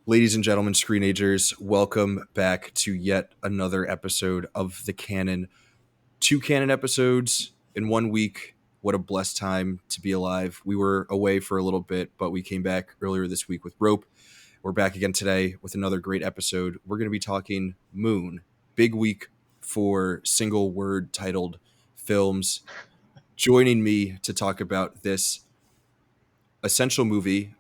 Ladies and gentlemen, screenagers, welcome back to yet another episode of the Canon. 2 Canon episodes in 1 week. What a blessed time to be alive. We were away for a little bit, but we came back earlier this week with Rope. We're back again today with another great episode. We're going to be talking Moon. Big week for single word titled films. Joining me to talk about this essential movie.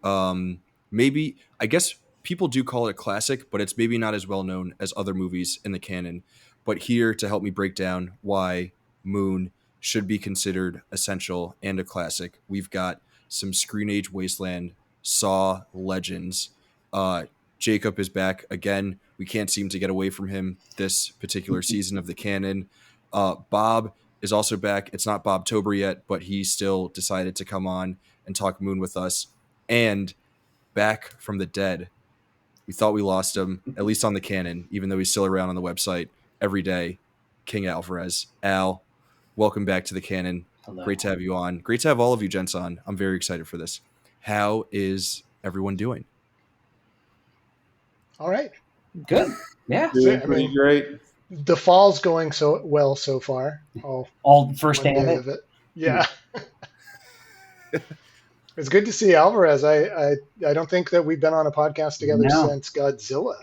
Maybe, I guess people do call it a classic, but it's maybe not as well known as other movies in the canon. But here to help me break down why Moon should be considered essential and a classic, we've got some Screen Age Wasteland Saw legends. Uh, Jacob is back again. We can't seem to get away from him this particular season of the canon. Bob is also back. It's not Bob Tober yet, but he still decided to come on and talk Moon with us. And back from the dead, we thought we lost him, at least on the canon, even though he's still around on the website every day. King Alvarez. Al, welcome back to the canon. Hello. Great to have you on. Great to have all of you gents on. I'm very excited for this. How is everyone doing? All right. Good. Yeah. Doing pretty great. The fall's going so well so far. All first One day of it. Yeah. It's good to see Alvarez. I don't think that we've been on a podcast together since Godzilla.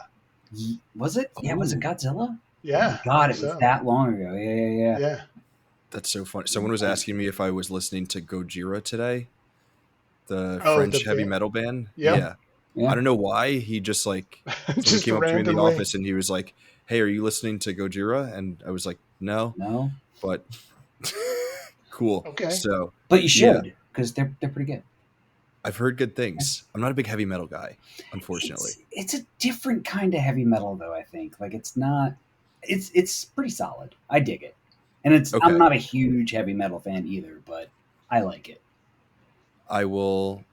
Was it? Yeah, was it Godzilla? Yeah. God, it was that long ago. Yeah. Yeah. That's so funny. Someone was asking me if I was listening to Gojira today, the French heavy metal band. Yeah. I don't know why. He just like Just came up to me in the randomly. office and he was like, "Hey, are you listening to Gojira?" And I was like, "No." But cool. Okay. So, but you should because they're pretty good. I've heard good things. I'm not a big heavy metal guy, unfortunately. It's a different kind of heavy metal, though. I think like it's not. It's pretty solid. I dig it, and it's. Okay. I'm not a huge heavy metal fan either, but I like it. I will.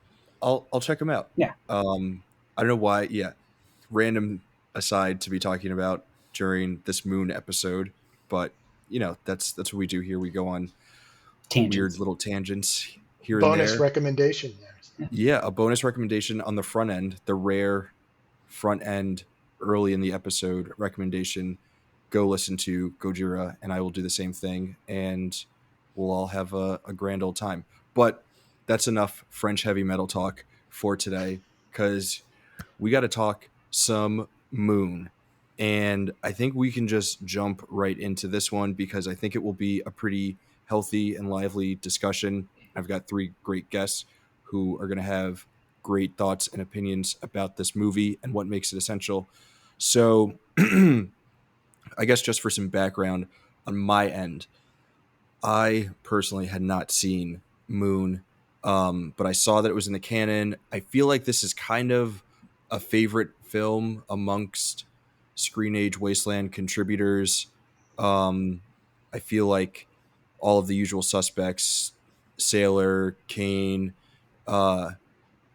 I'll check them out. Yeah. I don't know why. Yeah. Random aside to be talking about during this Moon episode, but you know that's what we do here. We go on weird little tangents here and there. Bonus recommendation there. Yeah, a bonus recommendation on the front end, the rare front end early in the episode recommendation. Go listen to Gojira, and I will do the same thing, and we'll all have a grand old time. But that's enough French heavy metal talk for today, because we got to talk some Moon. And I think we can just jump right into this one, because I think it will be a pretty healthy and lively discussion. I've got 3 great guests who are going to have great thoughts and opinions about this movie and what makes it essential. So I guess just for some background on my end, I personally had not seen Moon, but I saw that it was in the canon. I feel like this is kind of a favorite film amongst Screen Age Wasteland contributors. I feel like all of the usual suspects, Sailor, Kane,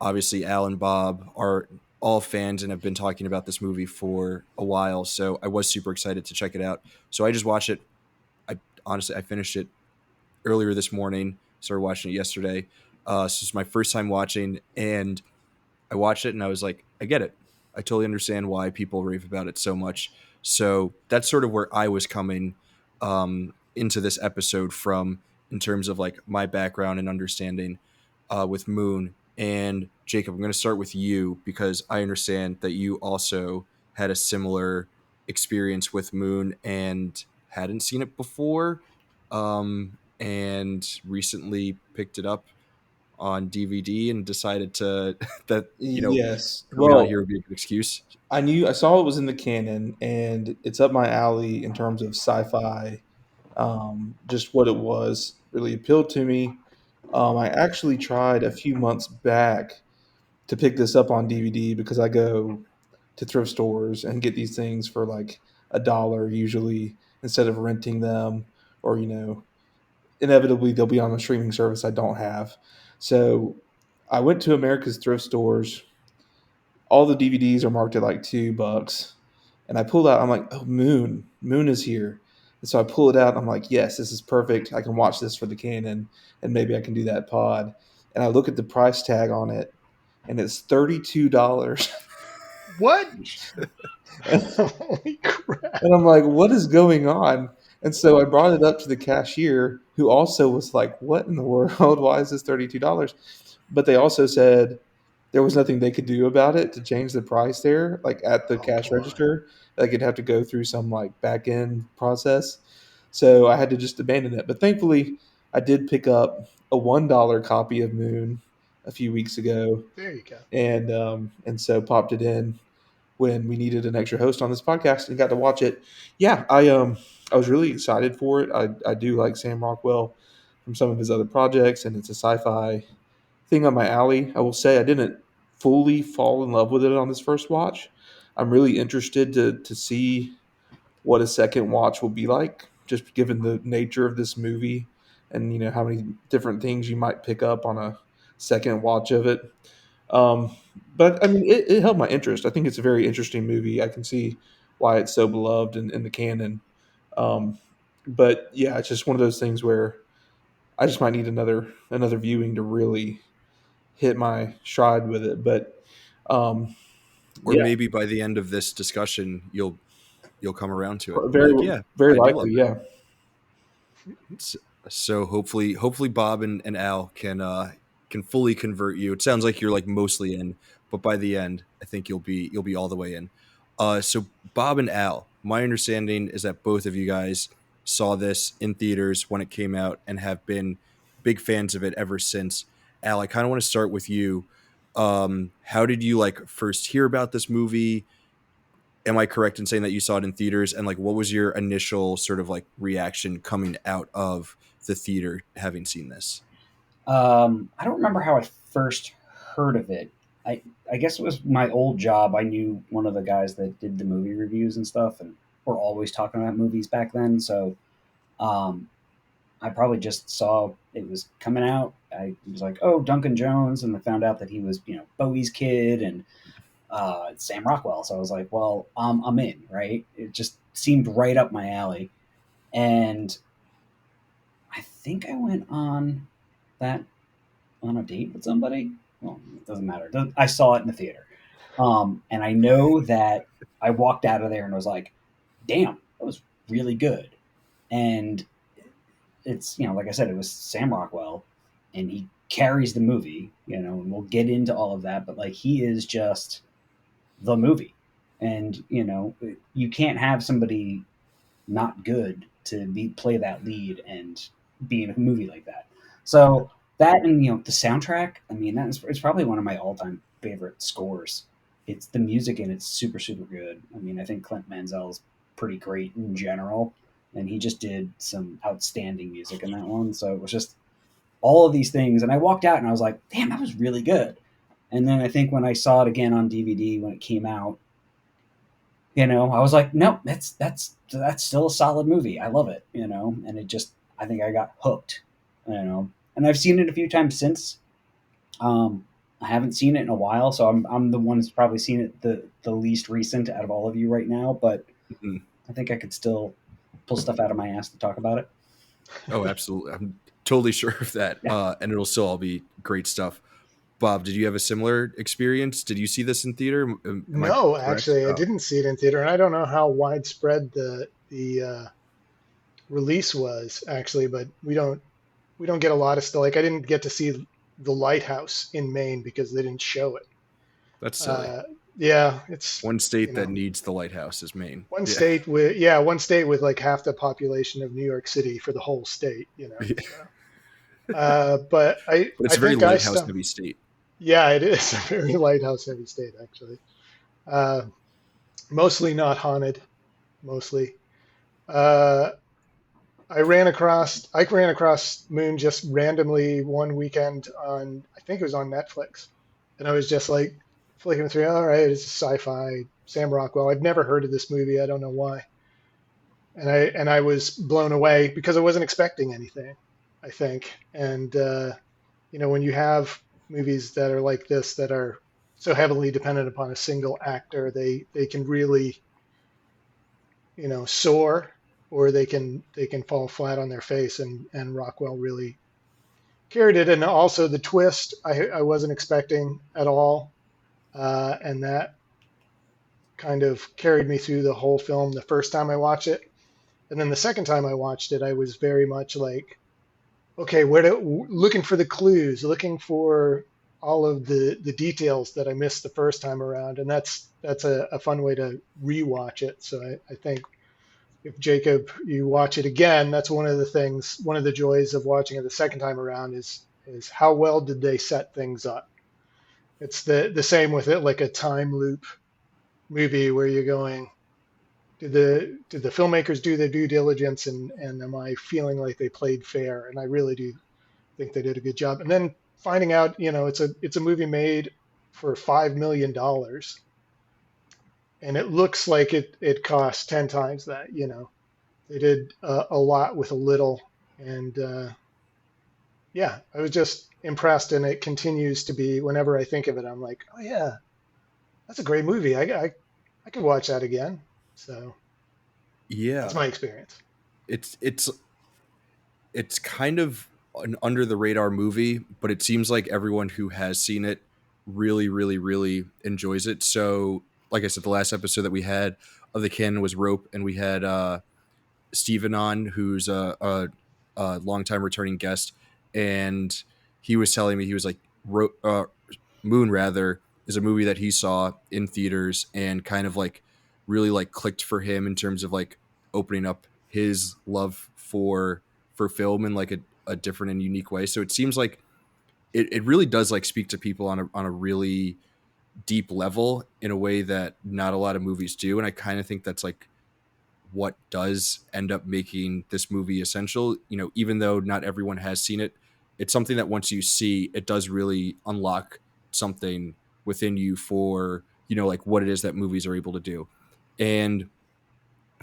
obviously Al and Bob, are all fans and have been talking about this movie for a while. So I was super excited to check it out. So I just watched it. I finished it earlier this morning. Started watching it yesterday. So it's my first time watching, and I watched it and I was like, I get it. I totally understand why people rave about it so much. So that's sort of where I was coming into this episode from, in terms of like my background and understanding with Moon. And Jacob, I'm going to start with you, because I understand that you also had a similar experience with Moon and hadn't seen it before, and recently picked it up on DVD and decided to Yes. coming on here would be a good excuse. I saw it was in the canon, and it's up my alley in terms of sci-fi. Just what it was really appealed to me. I actually tried a few months back to pick this up on DVD, because I go to thrift stores and get these things for like $1 usually, instead of renting them, or inevitably they'll be on a streaming service I don't have. So I went to America's thrift stores. All the DVDs are marked at like $2, and I pulled out. I'm like, oh, Moon is here. And so I pull it out. And I'm like, yes, this is perfect. I can watch this for the canon, and maybe I can do that pod. And I look at the price tag on it, and it's $32. What? And Holy crap. I'm like, what is going on? And so I brought it up to the cashier, who also was like, what in the world? Why is this $32? But they also said there was nothing they could do about it to change the price there, like at the Oh cash boy. register. Like it'd have to go through some like back end process. So I had to just abandon it. But thankfully, I did pick up a $1 copy of Moon a few weeks ago, There you go. and so popped it in when we needed an extra host on this podcast and got to watch it. Yeah, I was really excited for it. I do like Sam Rockwell from some of his other projects, and it's a sci-fi thing on my alley. I will say I didn't fully fall in love with it on this first watch. I'm really interested to see what a second watch will be like, just given the nature of this movie and how many different things you might pick up on a second watch of it. Um, but I mean, it held my interest. I think it's a very interesting movie. I can see why it's so beloved in the canon. Um, but yeah, it's just one of those things where I just might need another viewing to really hit my stride with it. But um, Or yeah, maybe by the end of this discussion, you'll come around to it and be very like, yeah, very I do love likely. it. Yeah, So hopefully Bob and Al can fully convert you. It sounds like you're like mostly in, but by the end, I think you'll be all the way in. So Bob and Al, my understanding is that both of you guys saw this in theaters when it came out and have been big fans of it ever since. Al, I kind of want to start with you. How did you like first hear about this movie? Am I correct in saying that you saw it in theaters? And like, what was your initial sort of like reaction coming out of the theater having seen this? I don't remember how I first heard of it. I guess it was my old job. I knew one of the guys that did the movie reviews and stuff, and we're always talking about movies back then. So um, I probably just saw it was coming out. I was like, "Oh, Duncan Jones," and I found out that he was, Bowie's kid and Sam Rockwell. So I was like, "Well, I'm in." Right? It just seemed right up my alley, and I think I went that on a date with somebody. Well, it doesn't matter. I saw it in the theater, and I know that I walked out of there and was like, "Damn, that was really good." And it's like I said, it was Sam Rockwell, and he carries the movie. And we'll get into all of that, but like he is just the movie, and you can't have somebody not good to play that lead and be in a movie like that. So that, and the soundtrack. I mean, it's probably one of my all time favorite scores. It's the music and it's super super good. I mean, I think Clint Mansell's pretty great in general, and he just did some outstanding music in that one. So it was just all of these things, and I walked out and I was like, "Damn, that was really good." And then I think when I saw it again on DVD when it came out, I was like, no, that's still a solid movie. I love it, and it just, I think I got hooked, and I've seen it a few times since. I haven't seen it in a while, so I'm the one who's probably seen it the least recent out of all of you right now, but Mhm. I think I could still pull stuff out of my ass to talk about it. Oh, absolutely. I'm totally sure of that. Yeah. And it'll still all be great stuff. Bob, did you have a similar experience? Did you see this in theater? Am I No, correct? actually, I Oh, didn't see it in theater, and I don't know how widespread the release was actually, but we don't get a lot of stuff. Like I didn't get to see the lighthouse in Maine because they didn't show it. that's silly. Uh, yeah, it's One you state that know needs the lighthouse is Maine. one Yeah. state with one state with like half the population of New York City for the whole state. So, but I But it's I a very think I lighthouse still heavy state. yeah, it is a very lighthouse heavy state actually. Uh, Mostly not haunted, mostly. Uh, I ran across Moon just randomly one weekend on, I think it was on Netflix, and I was just like flicking through. All right, it's sci-fi. Sam Rockwell. I'd never heard of this movie. I don't know why, and I was blown away because I wasn't expecting anything. I think, and when you have movies that are like this that are so heavily dependent upon a single actor, they can really soar, or they can fall flat on their face, and Rockwell really carried it. And also the twist I wasn't expecting at all, and that kind of carried me through the whole film the first time I watched it. And then the second time I watched it, I was very much like, okay, looking for the clues, looking for all of the details that I missed the first time around, and that's a fun way to rewatch it. So I think if Jacob, you watch it again, that's one of the things, one of the joys of watching it the second time around is how well did they set things up. It's the same with it, like a time loop movie where you're going, did the filmmakers do their due diligence, and am I feeling like they played fair? And I really do think they did a good job. And then finding out, it's a movie made for $5 million, and it looks like it cost 10 times that. They did a lot with a little, and yeah, I was just impressed, and it continues to be. Whenever I think of it, I'm like, oh yeah, that's a great movie. I could watch that again. So that's Yeah, my experience. it's kind of an under the radar movie, but it seems like everyone who has seen it really, really, really enjoys it. So, like I said, the last episode that we had of the canon was Rope, and we had Steven on, who's a longtime returning guest, and he was telling me he was like, Moon rather is a movie that he saw in theaters and kind of like really like clicked for him in terms of like opening up his love for film in like a different and unique way. So it seems like it really does like speak to people on a really deep level in a way that not a lot of movies do. And I kind of think that's like what does end up making this movie essential. Even though not everyone has seen it, it's something that once you see, it does really unlock something within you for, like what it is that movies are able to do. And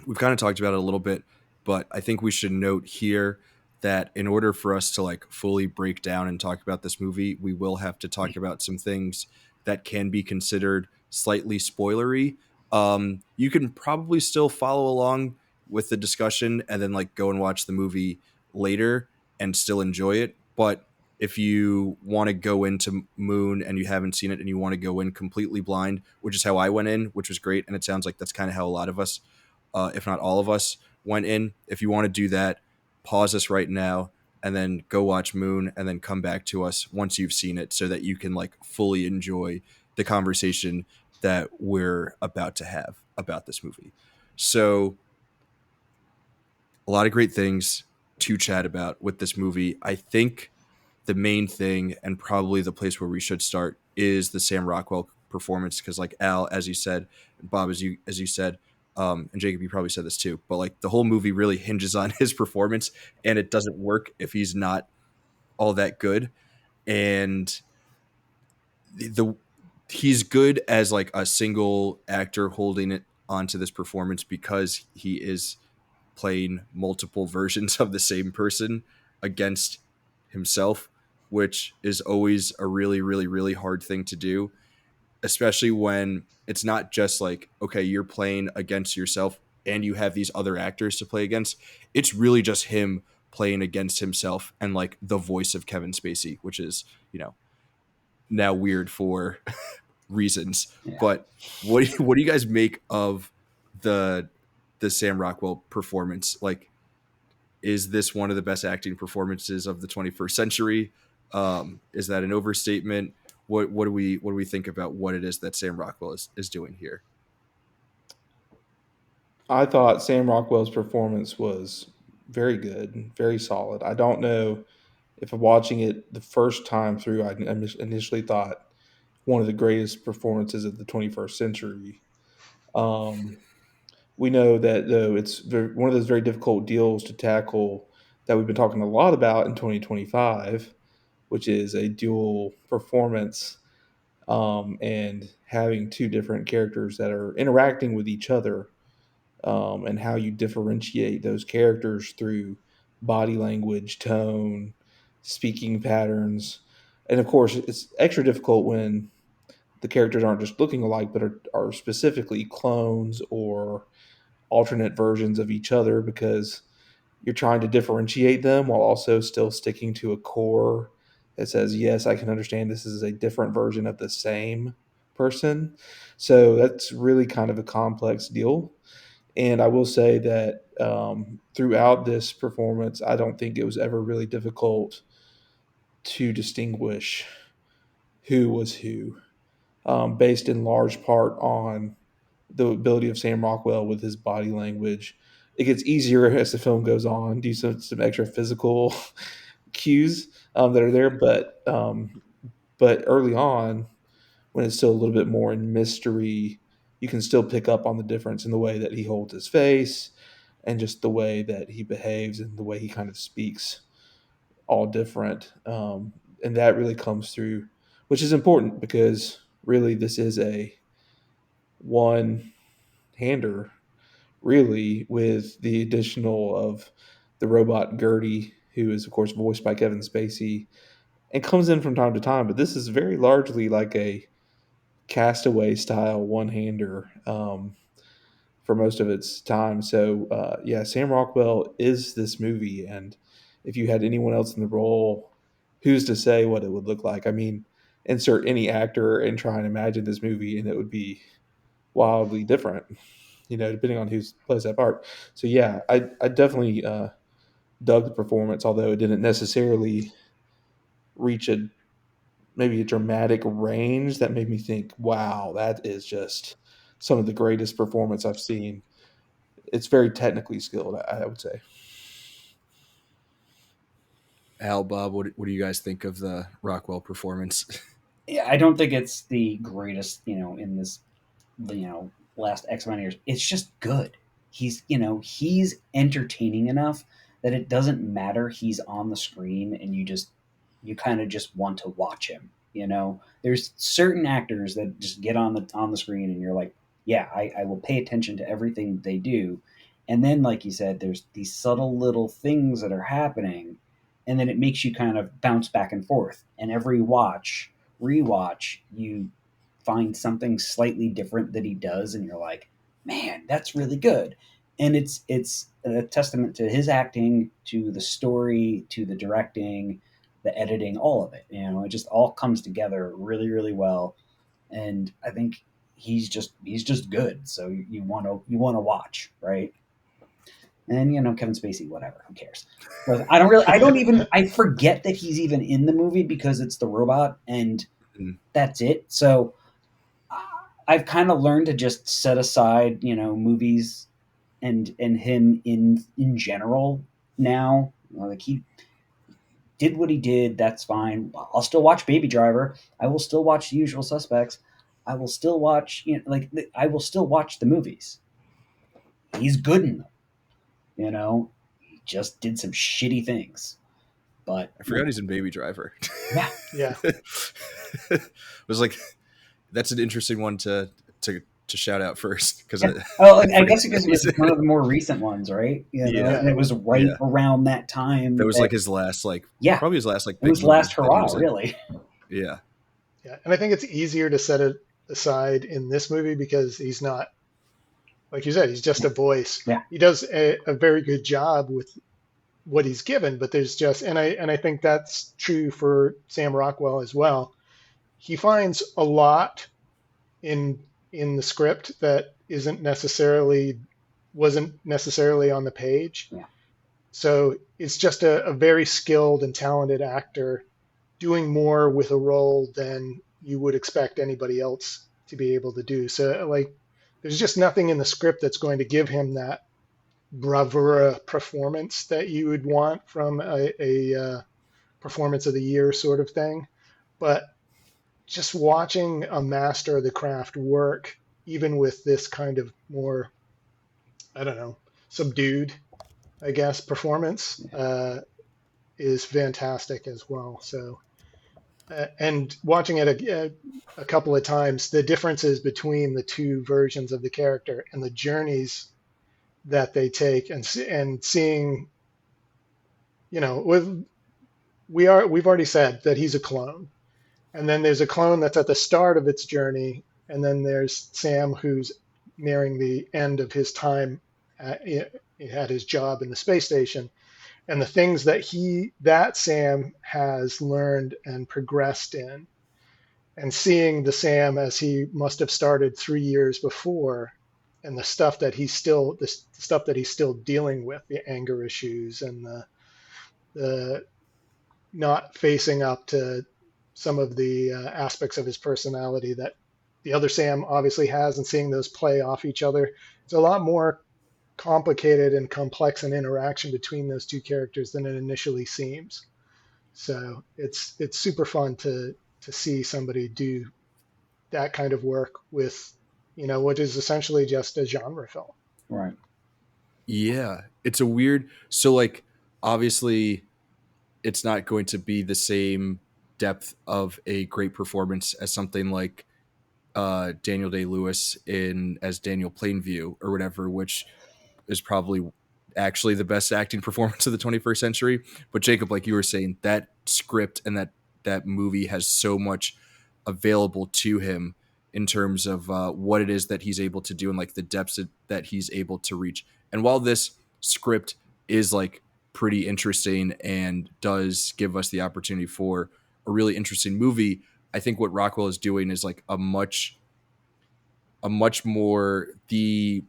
we've kind of talked about it a little bit, but I think we should note here that in order for us to like fully break down and talk about this movie, we will have to talk about some things that can be considered slightly spoilery. You can probably still follow along with the discussion and then like go and watch the movie later and still enjoy it. But if you want to go into Moon and you haven't seen it and you want to go in completely blind, which is how I went in, which was great. And it sounds like that's kind of how a lot of us, if not all of us, went in. If you want to do that, pause us right now and then go watch Moon and then come back to us once you've seen it so that you can like fully enjoy the conversation that we're about to have about this movie. So, a lot of great things to chat about with this movie. I think the main thing and probably the place where we should start is the Sam Rockwell performance because like Al, as you said, Bob, as you said, and Jacob, you probably said this too, but like the whole movie really hinges on his performance, and it doesn't work if he's not all that good. And the he's good as like a single actor holding it onto this performance because he is playing multiple versions of the same person against himself, which is always a really, really, really hard thing to do, especially when it's not just like, okay, you're playing against yourself and you have these other actors to play against. It's really just him playing against himself and like the voice of Kevin Spacey, which is, now weird for reasons. Yeah. But what do you guys make of the Sam Rockwell performance? Like, is this one of the best acting performances of the 21st century? Is that an overstatement? What do we think about what it is that Sam Rockwell is doing here? I thought Sam Rockwell's performance was very good, very solid. I don't know if watching it the first time through, I initially thought one of the greatest performances of the 21st century. Um, we know that though one of those very difficult deals to tackle that we've been talking a lot about in 2025, which is a dual performance, and having two different characters that are interacting with each other, and how you differentiate those characters through body language, tone, speaking patterns. And of course, it's extra difficult when the characters aren't just looking alike, but are specifically clones or alternate versions of each other because you're trying to differentiate them while also still sticking to a core that says, yes, I can understand this is a different version of the same person. So that's really kind of a complex deal. And I will say that throughout this performance, I don't think it was ever really difficult to distinguish who was who, based in large part on the ability of Sam Rockwell with his body language. It gets easier as the film goes on, do some extra physical cues that are there, but early on, when it's still a little bit more in mystery, you can still pick up on the difference in the way that he holds his face and just the way that he behaves and the way he kind of speaks, all different. And that really comes through, which is important because really this is a one hander, really, with the additional of the robot Gertie, who is, of course, voiced by Kevin Spacey and comes in from time to time. But this is very largely like a Castaway style one hander for most of its time. So, yeah, Sam Rockwell is this movie. And if you had anyone else in the role, who's to say what it would look like? I mean, insert any actor and try and imagine this movie, and it would be wildly different, depending on who plays that part. So, yeah, I definitely dug the performance, although it didn't necessarily reach maybe a dramatic range that made me think, wow, that is just some of the greatest performance I've seen. It's very technically skilled, I would say. Al, Bob, what do you guys think of the Rockwell performance? Yeah, I don't think it's the greatest, in this, last X amount of years. It's just good. He's entertaining enough that it doesn't matter he's on the screen and you kind of just want to watch him. There's certain actors that just get on the screen and you're like, yeah, I will pay attention to everything they do. And then, like you said, there's these subtle little things that are happening, and then it makes you kind of bounce back and forth. And every rewatch, you find something slightly different that he does, and you're like, man, that's really good. And it's a testament to his acting, to the story, to the directing, the editing, all of it. It just all comes together really, really well. And I think he's just good. So you want to watch, right? And Kevin Spacey, whatever, who cares? But I forget that he's even in the movie because it's the robot and that's it. So I've kind of learned to just set aside, movies and him in general now. Like he did what he did, that's fine. I'll still watch Baby Driver. I will still watch The Usual Suspects. I will still watch, I will still watch the movies. He's good in them. He just did some shitty things. But I forgot he's in Baby Driver. Yeah. Yeah. It was like, that's an interesting one to shout out first because I guess because it was one of the more recent ones, right? Yeah. And it was right around that time. That was like his last, probably his last it was last hurrah, really. Yeah. Yeah, and I think it's easier to set it aside in this movie because he's not, like you said, he's just a voice. Yeah. He does a very good job with what he's given, but there's just, and I think that's true for Sam Rockwell as well. He finds a lot in the script that wasn't necessarily on the page. Yeah. So it's just a very skilled and talented actor doing more with a role than you would expect anybody else to be able to do. So like, there's just nothing in the script that's going to give him that bravura performance that you would want from a performance of the year sort of thing. But just watching a master of the craft work, even with this kind of more, I don't know, subdued, I guess, performance, is fantastic as well. So, and watching it a couple of times, the differences between the two versions of the character and the journeys that they take, and seeing, we've already said that he's a clone, and then there's a clone that's at the start of its journey, and then there's Sam who's nearing the end of his time at his job in the space station, and the things that Sam has learned and progressed in, and seeing the Sam as he must have started 3 years before, and the stuff that he's still dealing with, the anger issues and the not facing up to some of the aspects of his personality that the other Sam obviously has, and seeing those play off each other. It's a lot more complicated and complex an interaction between those two characters than it initially seems. So it's super fun to see somebody do that kind of work with, what is essentially just a genre film. Right. Yeah, it's a weird. So like, obviously, it's not going to be the same depth of a great performance as something like Daniel Day-Lewis in as Daniel Plainview or whatever, which is probably actually the best acting performance of the 21st century. But Jacob, like you were saying, that script and that movie has so much available to him in terms of what it is that he's able to do and like the depths that he's able to reach. And while this script is like pretty interesting and does give us the opportunity for a really interesting movie, I think what Rockwell is doing is like a much more the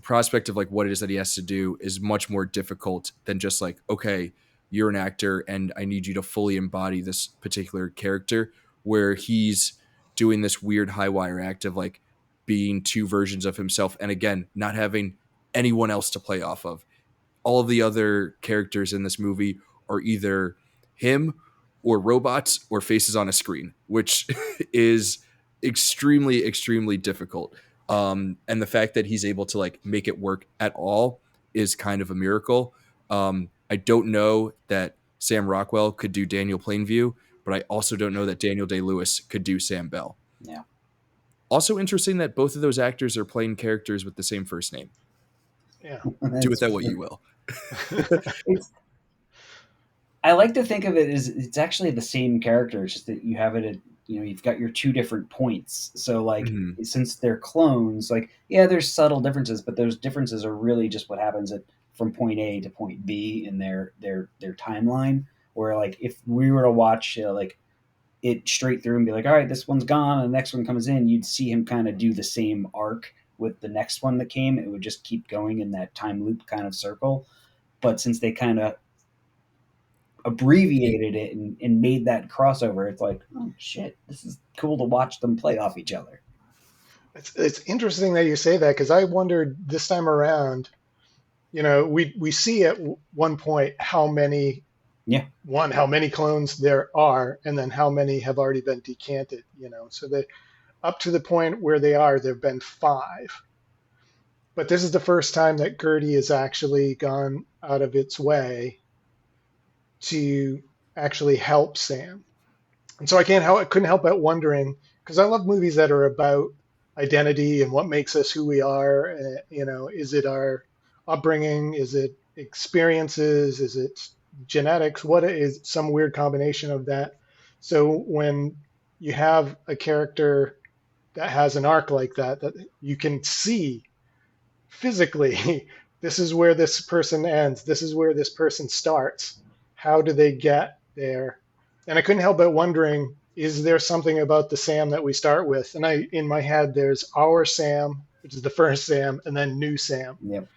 prospect of like what it is that he has to do is much more difficult than just like, okay, you're an actor and I need you to fully embody this particular character, where he's doing this weird high wire act of like being two versions of himself, and again, not having anyone else to play off of. All of the other characters in this movie are either him or robots or faces on a screen, which is extremely, extremely difficult. And the fact that he's able to like make it work at all is kind of a miracle. I don't know that Sam Rockwell could do Daniel Plainview, but I also don't know that Daniel Day-Lewis could do Sam Bell. Yeah. Also interesting that both of those actors are playing characters with the same first name. Yeah. Do with that what you will. It's, I like to think of it as it's actually the same character, it's just that you have it at, you've got your two different points. So like, since they're clones, like, yeah, there's subtle differences, but those differences are really just what happens from point A to point B in their timeline. Where like if we were to watch like it straight through and be like, all right, this one's gone and the next one comes in, you'd see him kind of do the same arc with the next one that came. It would just keep going in that time loop kind of circle. But since they kind of abbreviated it and made that crossover, it's like, oh shit, this is cool to watch them play off each other. It's interesting that you say that, because I wondered this time around, we see at one point how many clones there are, and then how many have already been decanted, so they up to the point where they are, there've been 5. But this is the first time that Gertie has actually gone out of its way to actually help Sam. And so I couldn't help but wondering, because I love movies that are about identity and what makes us who we are. Is it our upbringing? Is it experiences? Is it genetics? What is some weird combination of that? So when you have a character that has an arc like that you can see physically, this is where this person ends, this is where this person starts. How do they get there? And I couldn't help but wondering, is there something about the Sam that we start with? And in my head, there's our Sam, which is the first Sam, and then new Sam. Yep.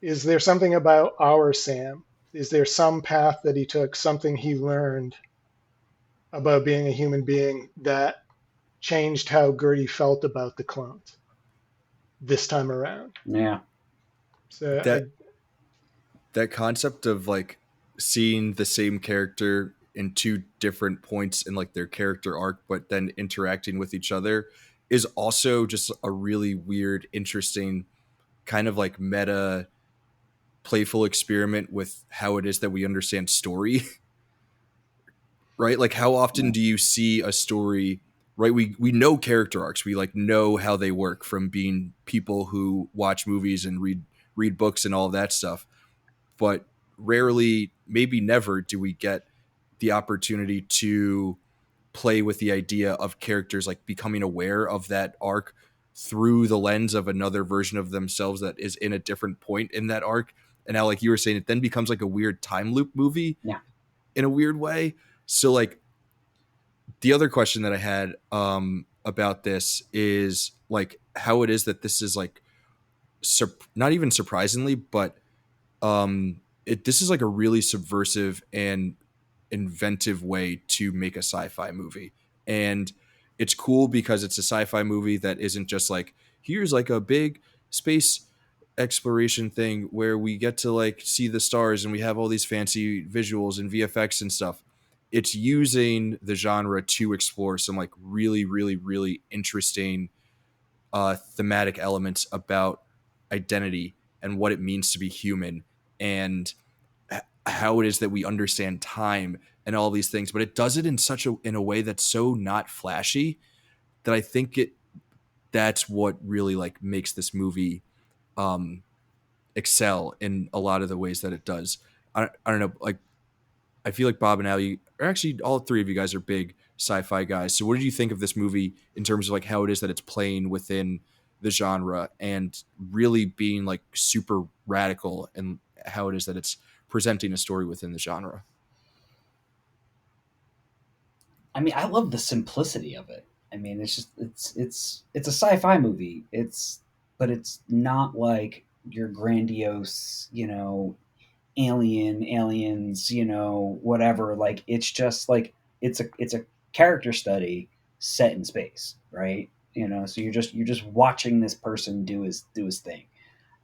Is there something about our Sam? Is there some path that he took, something he learned about being a human being that changed how Gertie felt about the clones this time around? Yeah. So that concept of like seeing the same character in two different points in like their character arc, but then interacting with each other is also just a really weird, interesting kind of like meta playful experiment with how it is that we understand story. Right? Like how often do you see a story, right? We know character arcs. We like know how they work from being people who watch movies and read books and all of that stuff. But rarely, maybe never, do we get the opportunity to play with the idea of characters like becoming aware of that arc through the lens of another version of themselves that is in a different point in that arc. And now, like you were saying, it then becomes like a weird time loop movie Yeah. in a weird way. So like the other question that I had about this is like how it is that this is like not even surprisingly, but this is like a really subversive and inventive way to make a sci-fi movie. And it's cool because it's a sci-fi movie that isn't just like, here's like a big space exploration thing where we get to like see the stars and we have all these fancy visuals and VFX and stuff. It's using the genre to explore some like really, really, really interesting thematic elements about identity and what it means to be human and how it is that we understand time and all these things. But it does it in a way that's so not flashy that I think that's what really like makes this movie excel in a lot of the ways that it does. I don't know, like I feel like Bob and Ali, or actually all three of you guys are big sci-fi guys. So what did you think of this movie in terms of like how it is that it's playing within the genre and really being like super radical and how it is that it's presenting a story within the genre? I mean, I love the simplicity of it. I mean, it's just it's a sci-fi movie. But it's not like your grandiose, aliens, whatever. Like it's just like it's a character study set in space, right? So you're just watching this person do his thing.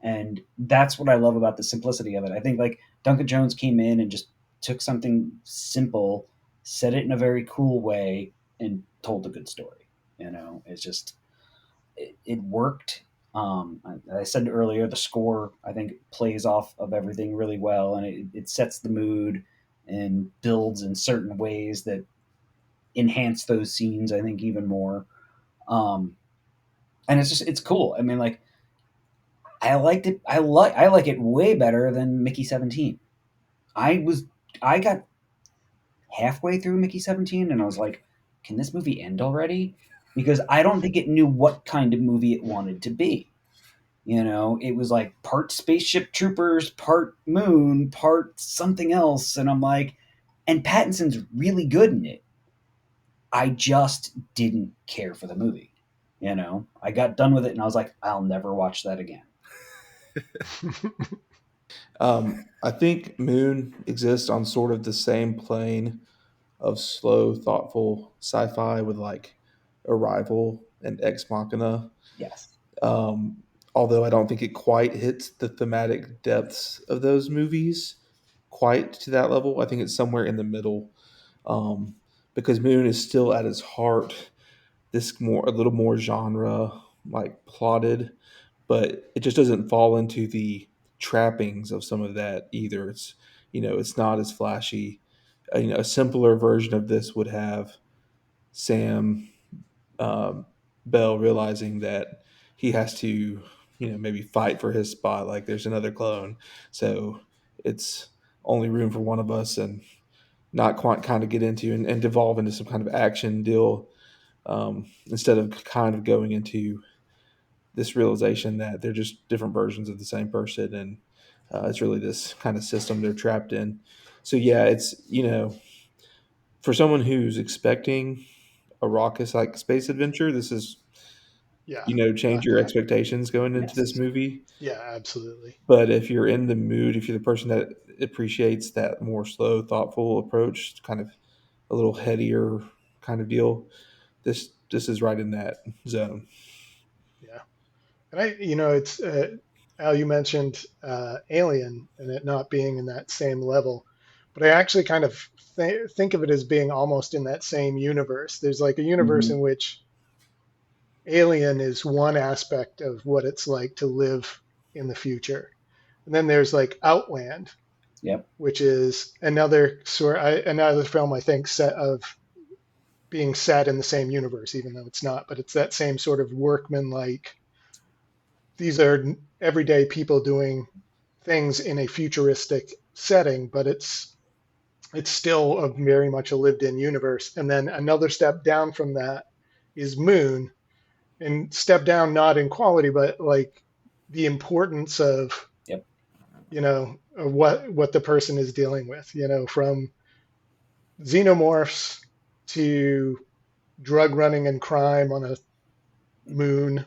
And that's what I love about the simplicity of it. I think like Duncan Jones came in and just took something simple, said it in a very cool way, and told a good story. It's just it worked. I said earlier, the score I think plays off of everything really well, and it sets the mood and builds in certain ways that enhance those scenes. I think even more, and it's cool. I mean, like I liked it. I like it way better than Mickey 17. I got halfway through Mickey 17 and I was like, can this movie end already? Because I don't think it knew what kind of movie it wanted to be. It was like part Spaceship Troopers, part Moon, part something else. And I'm like, and Pattinson's really good in it. I just didn't care for the movie. I got done with it and I was like, I'll never watch that again. I think Moon exists on sort of the same plane of slow, thoughtful sci-fi with like Arrival and Ex Machina. Yes. Um, Although I don't think it quite hits the thematic depths of those movies quite to that level. I think it's somewhere in the middle, um, because Moon is still at its heart a little more genre like plotted, but it just doesn't fall into the trappings of some of that either. It's not as flashy. A simpler version of this would have Sam um, Bell realizing that he has to, maybe fight for his spot. Like there's another clone, so it's only room for one of us, and not quite kind of get into and devolve into some kind of action deal, instead of kind of going into this realization that they're just different versions of the same person, and it's really this kind of system they're trapped in. So yeah, it's for someone who's expecting a raucous like space adventure, this is Yeah, change not your that. expectations going into this Yes. movie. Yeah, absolutely. But if you're in the mood, if you're the person that appreciates that more slow, thoughtful approach, kind of a little headier kind of deal, this is right in that zone. Yeah. And it's Al, you mentioned Alien and it not being in that same level, but I actually kind of think of it as being almost in that same universe. There's like a universe Mm-hmm. in which Alien is one aspect of what it's like to live in the future, and then there's like Outland, Yep. which is another film I think set of being set in the same universe, even though it's not, but it's that same sort of workman like these are everyday people doing things in a futuristic setting, but it's still very much a lived-in universe. And then another step down from that is Moon, and step down not in quality, but like the importance of Yep. what the person is dealing with. From xenomorphs to drug running and crime on a moon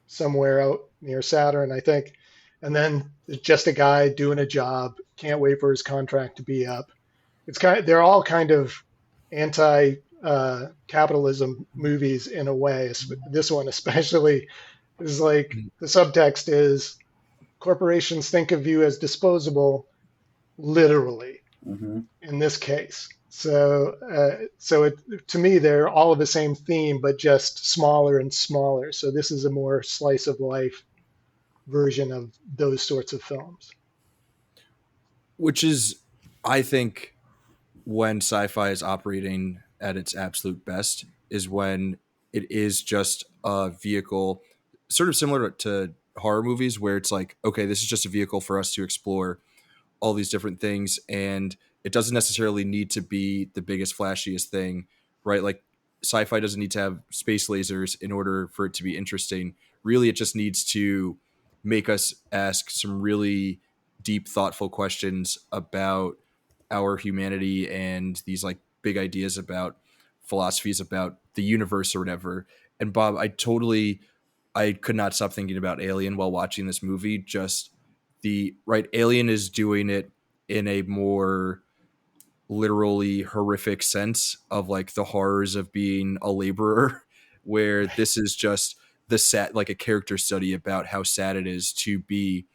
somewhere out near Saturn, I think. And then it's just a guy doing a job, can't wait for his contract to be up. They're all kind of anti capitalism movies in a way. This one especially is like the subtext is corporations think of you as disposable, literally Mm-hmm. in this case. To me, they're all of the same theme, but just smaller and smaller. So this is a more slice of life version of those sorts of films. Which is, I think, when sci-fi is operating at its absolute best is when it is just a vehicle, sort of similar to horror movies, where it's like, okay, this is just a vehicle for us to explore all these different things, and it doesn't necessarily need to be the biggest flashiest thing, right? Like sci-fi doesn't need to have space lasers in order for it to be interesting. Really, it just needs to make us ask some really deep, thoughtful questions about our humanity and these like big ideas about philosophies about the universe or whatever. And Bob, I could not stop thinking about Alien while watching this movie. Just the right Alien is doing it in a more literally horrific sense of like the horrors of being a laborer, where Right. this is just the sad, like a character study about how sad it is to be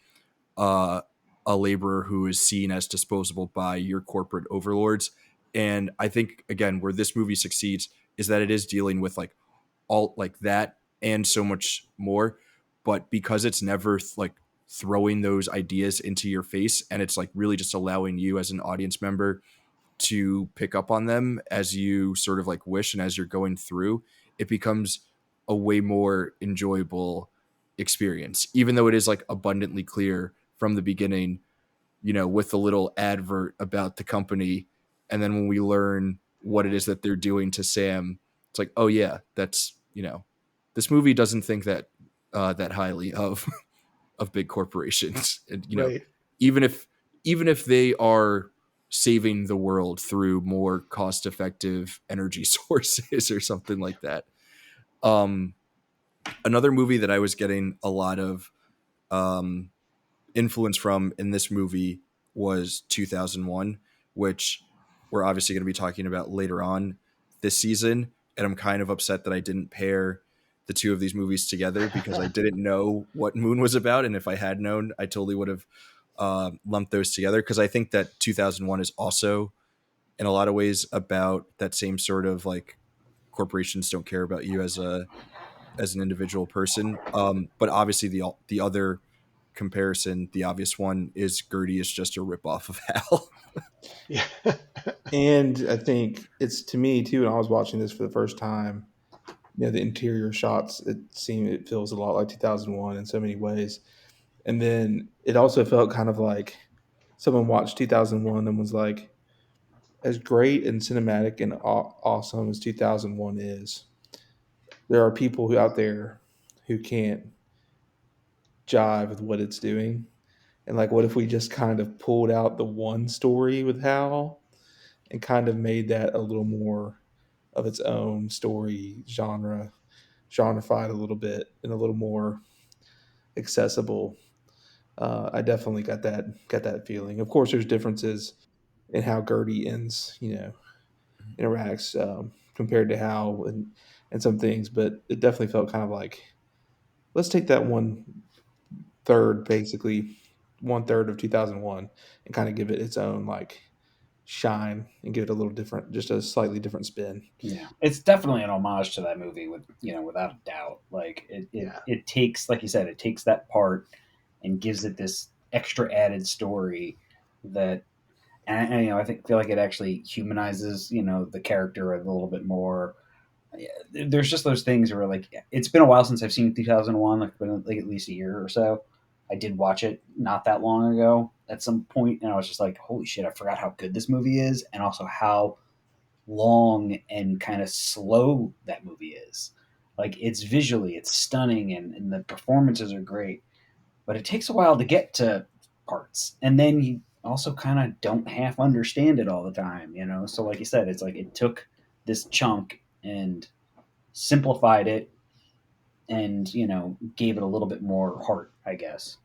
uh, a laborer who is seen as disposable by your corporate overlords. And I think again, where this movie succeeds is that it is dealing with like all like that and so much more, but because it's never like throwing those ideas into your face, and it's like really just allowing you as an audience member to pick up on them as you sort of like wish and as you're going through, it becomes a way more enjoyable experience, even though it is like abundantly clear from the beginning, with a little advert about the company. And then when we learn what it is that they're doing to Sam, it's like, oh yeah, that's, this movie doesn't think that highly of of big corporations. And, Right. even if they are saving the world through more cost effective energy sources or something like that. Um, Another movie that I was getting a lot of um, influence from in this movie was 2001, which we're obviously going to be talking about later on this season. And I'm kind of upset that I didn't pair the two of these movies together because I didn't know what Moon was about. And if I had known, I totally would have lumped those together, because I think that 2001 is also in a lot of ways about that same sort of like corporations don't care about you as an individual person. But obviously the other comparison, the obvious one, is Gertie is just a ripoff of Hal. Yeah. And I think it's to me too. When I was watching this for the first time, the interior shots, it feels a lot like 2001 in so many ways. And then it also felt kind of like someone watched 2001 and was like, as great and cinematic and awesome as 2001 is, there are people out there who can't jive with what it's doing. And like, what if we just kind of pulled out the one story with Hal and kind of made that a little more of its own story genrefied a little bit and a little more accessible. I definitely got that feeling. Of course, there's differences in how Gertie interacts compared to how and some things, but it definitely felt kind of like, let's take that basically 1/3 of 2001, and kind of give it its own like shine and give it a little different, just a slightly different spin. Yeah, it's definitely an homage to that movie, without a doubt. Like Yeah. it takes, like you said, it takes that part and gives it this extra added story that, and I feel like it actually humanizes, the character a little bit more. Yeah, there's just those things where like it's been a while since I've seen 2001, like been like at least a year or so. I did watch it not that long ago at some point, and I was just like, holy shit, I forgot how good this movie is, and also how long and kind of slow that movie is. Like it's visually, it's stunning, and the performances are great, but it takes a while to get to parts, and then you also kind of don't half understand it all the time. So like you said, it's like it took this chunk and simplified it, and gave it a little bit more heart, I guess.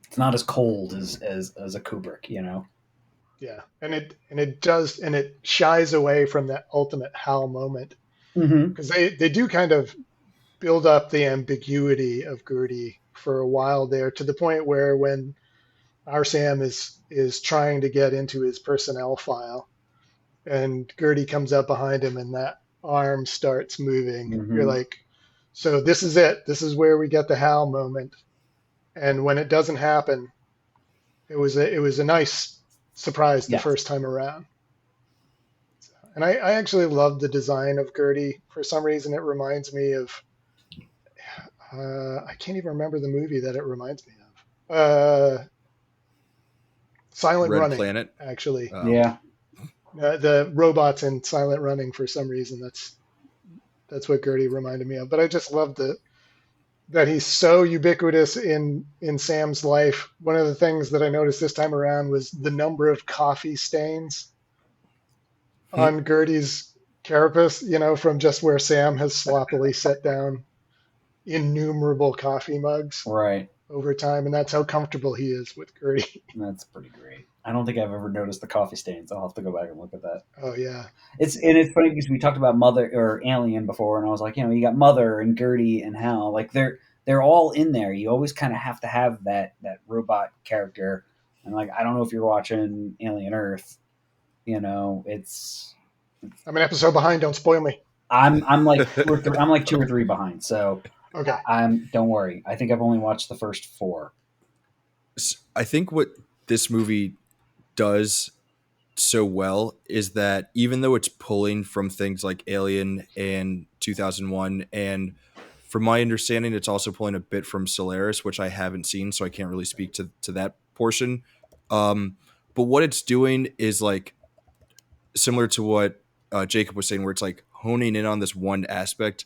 It's not as cold as a Kubrick. Yeah, and it shies away from that ultimate Hal moment Mm-hmm. because they do kind of build up the ambiguity of Gertie for a while there to the point where when our Sam is trying to get into his personnel file and Gertie comes up behind him and that arm starts moving, you're Mm-hmm. like, so this is it. This is where we get the Hal moment. And when it doesn't happen, it was a nice surprise the Yeah. first time around. And I actually love the design of Gertie. For some reason, it reminds me of I can't even remember the movie that it reminds me of. Silent Red Running, Planet. actually. Oh, Yeah. The robots in Silent Running, for some reason, that's what Gertie reminded me of. But I just love that he's so ubiquitous in Sam's life. One of the things that I noticed this time around was the number of coffee stains on Gertie's carapace, from just where Sam has sloppily set down innumerable coffee mugs Right. over time, and that's how comfortable he is with Gertie. That's pretty great. I don't think I've ever noticed the coffee stains. I'll have to go back and look at that. Oh yeah, It's funny because we talked about Mother or Alien before, and I was like, you got Mother and Gertie and Hal, like they're all in there. You always kind of have to have that robot character, and like I don't know if you're watching Alien Earth, it's I'm an episode behind. Don't spoil me. I'm like I'm like 2 or 3 behind, so Okay. don't worry. I think I've only watched the first 4. I think what this movie does so well is that even though it's pulling from things like Alien and 2001, and from my understanding, it's also pulling a bit from Solaris, which I haven't seen, so I can't really speak to that portion. But what it's doing is like similar to what Jacob was saying, where it's like honing in on this one aspect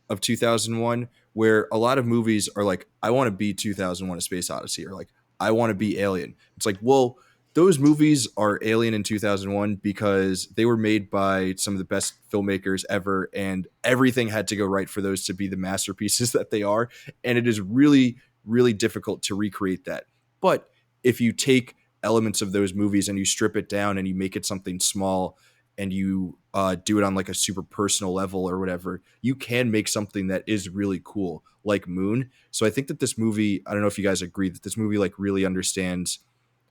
of 2001, where a lot of movies are like, I want to be 2001: A Space Odyssey, or like, I want to be Alien. It's like, well, those movies are Alien in 2001 because they were made by some of the best filmmakers ever, and everything had to go right for those to be the masterpieces that they are. And it is really, really difficult to recreate that. But if you take elements of those movies and you strip it down and you make it something small and you do it on like a super personal level or whatever, you can make something that is really cool, like Moon. So I think that this movie, I don't know if you guys agree that this movie like really understands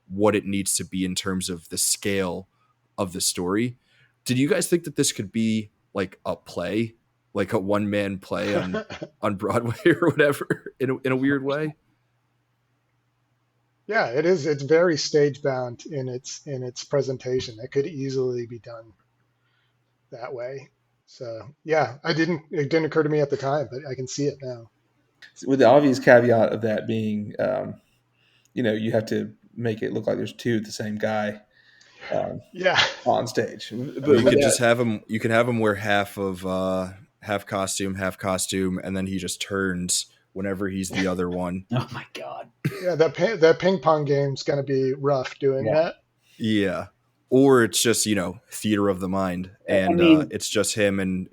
what it needs to be in terms of the scale of the story. Did you guys think that this could be like a play, like a one-man play on Broadway or whatever, in a weird way? Yeah, it is. It's very stage bound in its presentation. It could easily be done that way. So yeah, it didn't occur to me at the time, but I can see it now. With the obvious caveat of that being, you have to make it look like there's two of the same guy um, Yeah. on stage. I mean, you But could yeah, just have him. You can have him wear half costume, and then he just turns whenever he's the other one. Oh my god. Yeah, that ping pong game's going to be rough doing Yeah. that. Yeah, or it's just theater of the mind, I and mean, it's just him, and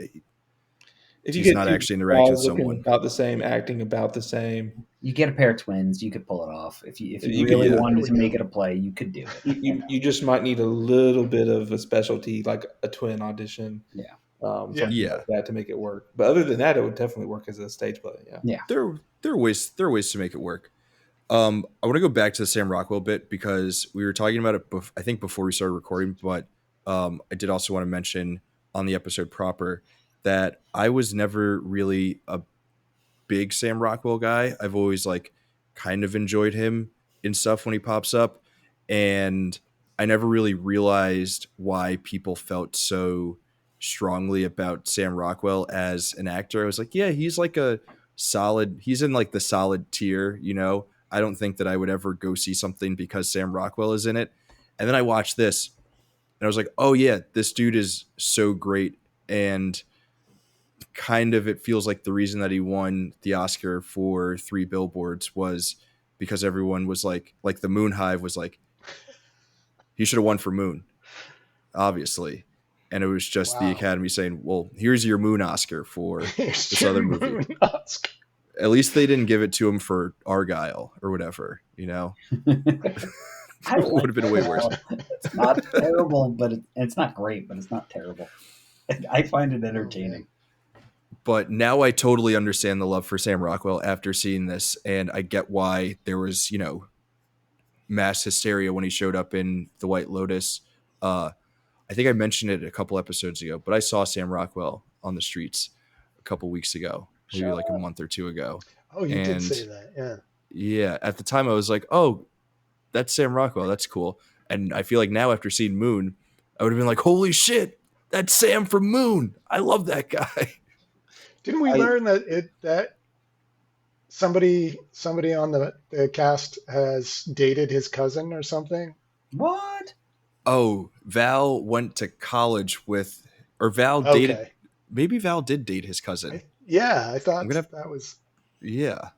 if you he's get not two actually interacting guys with looking someone. about the same, acting about the same, you get a pair of twins, you could pull it off. If you you could really do it. There wanted we to make go. it a play, you could do it. You just might need a little bit of a specialty, like a twin audition, Yeah. Yeah. something Yeah, like that to make it work. But other than that, it would definitely work as a stage play. Yeah. Yeah. there are ways to make it work. I want to go back to the Sam Rockwell bit because we were talking about it. I think before we started recording, but I did also want to mention on the episode proper that I was never really a big Sam Rockwell guy. I've always like kind of enjoyed him in stuff when he pops up, and I never really realized why people felt so strongly about Sam Rockwell as an actor. I was like, yeah, he's like he's in like the solid tier. I don't think that I would ever go see something because Sam Rockwell is in it. And then I watched this and I was like, oh yeah, this dude is so great. And kind of it feels like the reason that he won the Oscar for Three Billboards was because everyone was like the Moon Hive was like, he should have won for Moon, obviously. and it was just the Wow. Academy saying, "Well, here's your Moon Oscar for Here's this your other movie." Moon Oscar. At least they didn't give it to him for Argyle or whatever, you know. I It would have been way worse. It's not terrible, but it's not great, but it's not terrible. I find it entertaining. But now I totally understand the love for Sam Rockwell after seeing this, and I get why there was, you know, mass hysteria when he showed up in The White Lotus. I think I mentioned it a couple episodes ago, but I saw Sam Rockwell on the streets a couple weeks ago, maybe like a month or two ago. Oh, you did And say that, yeah. yeah, at the time I was like, oh, that's Sam Rockwell. That's cool. And I feel like now after seeing Moon, I would have been like, holy shit, that's Sam from Moon. I love that guy. Didn't we learn that somebody on the cast has dated his cousin or something? What? Oh, Val went to college with, or Val dated, maybe Val did date his cousin. I thought that was. Yeah.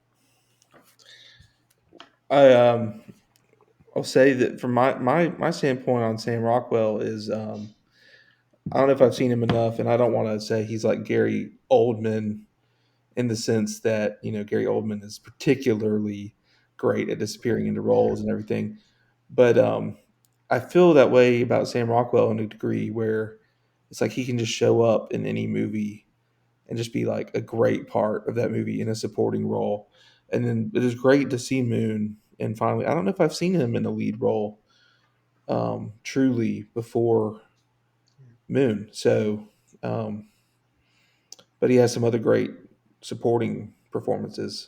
I'll say that from my standpoint on Sam Rockwell is I don't know if I've seen him enough, and I don't want to say he's like Gary Oldman in the sense that, you know, Gary Oldman is particularly great at disappearing into roles and everything. But I feel that way about Sam Rockwell in a degree where it's like he can just show up in any movie and just be like a great part of that movie in a supporting role. And then it is great to see Moon. And finally, I don't know if I've seen him in a lead role truly before Moon. So, but he has some other great supporting performances.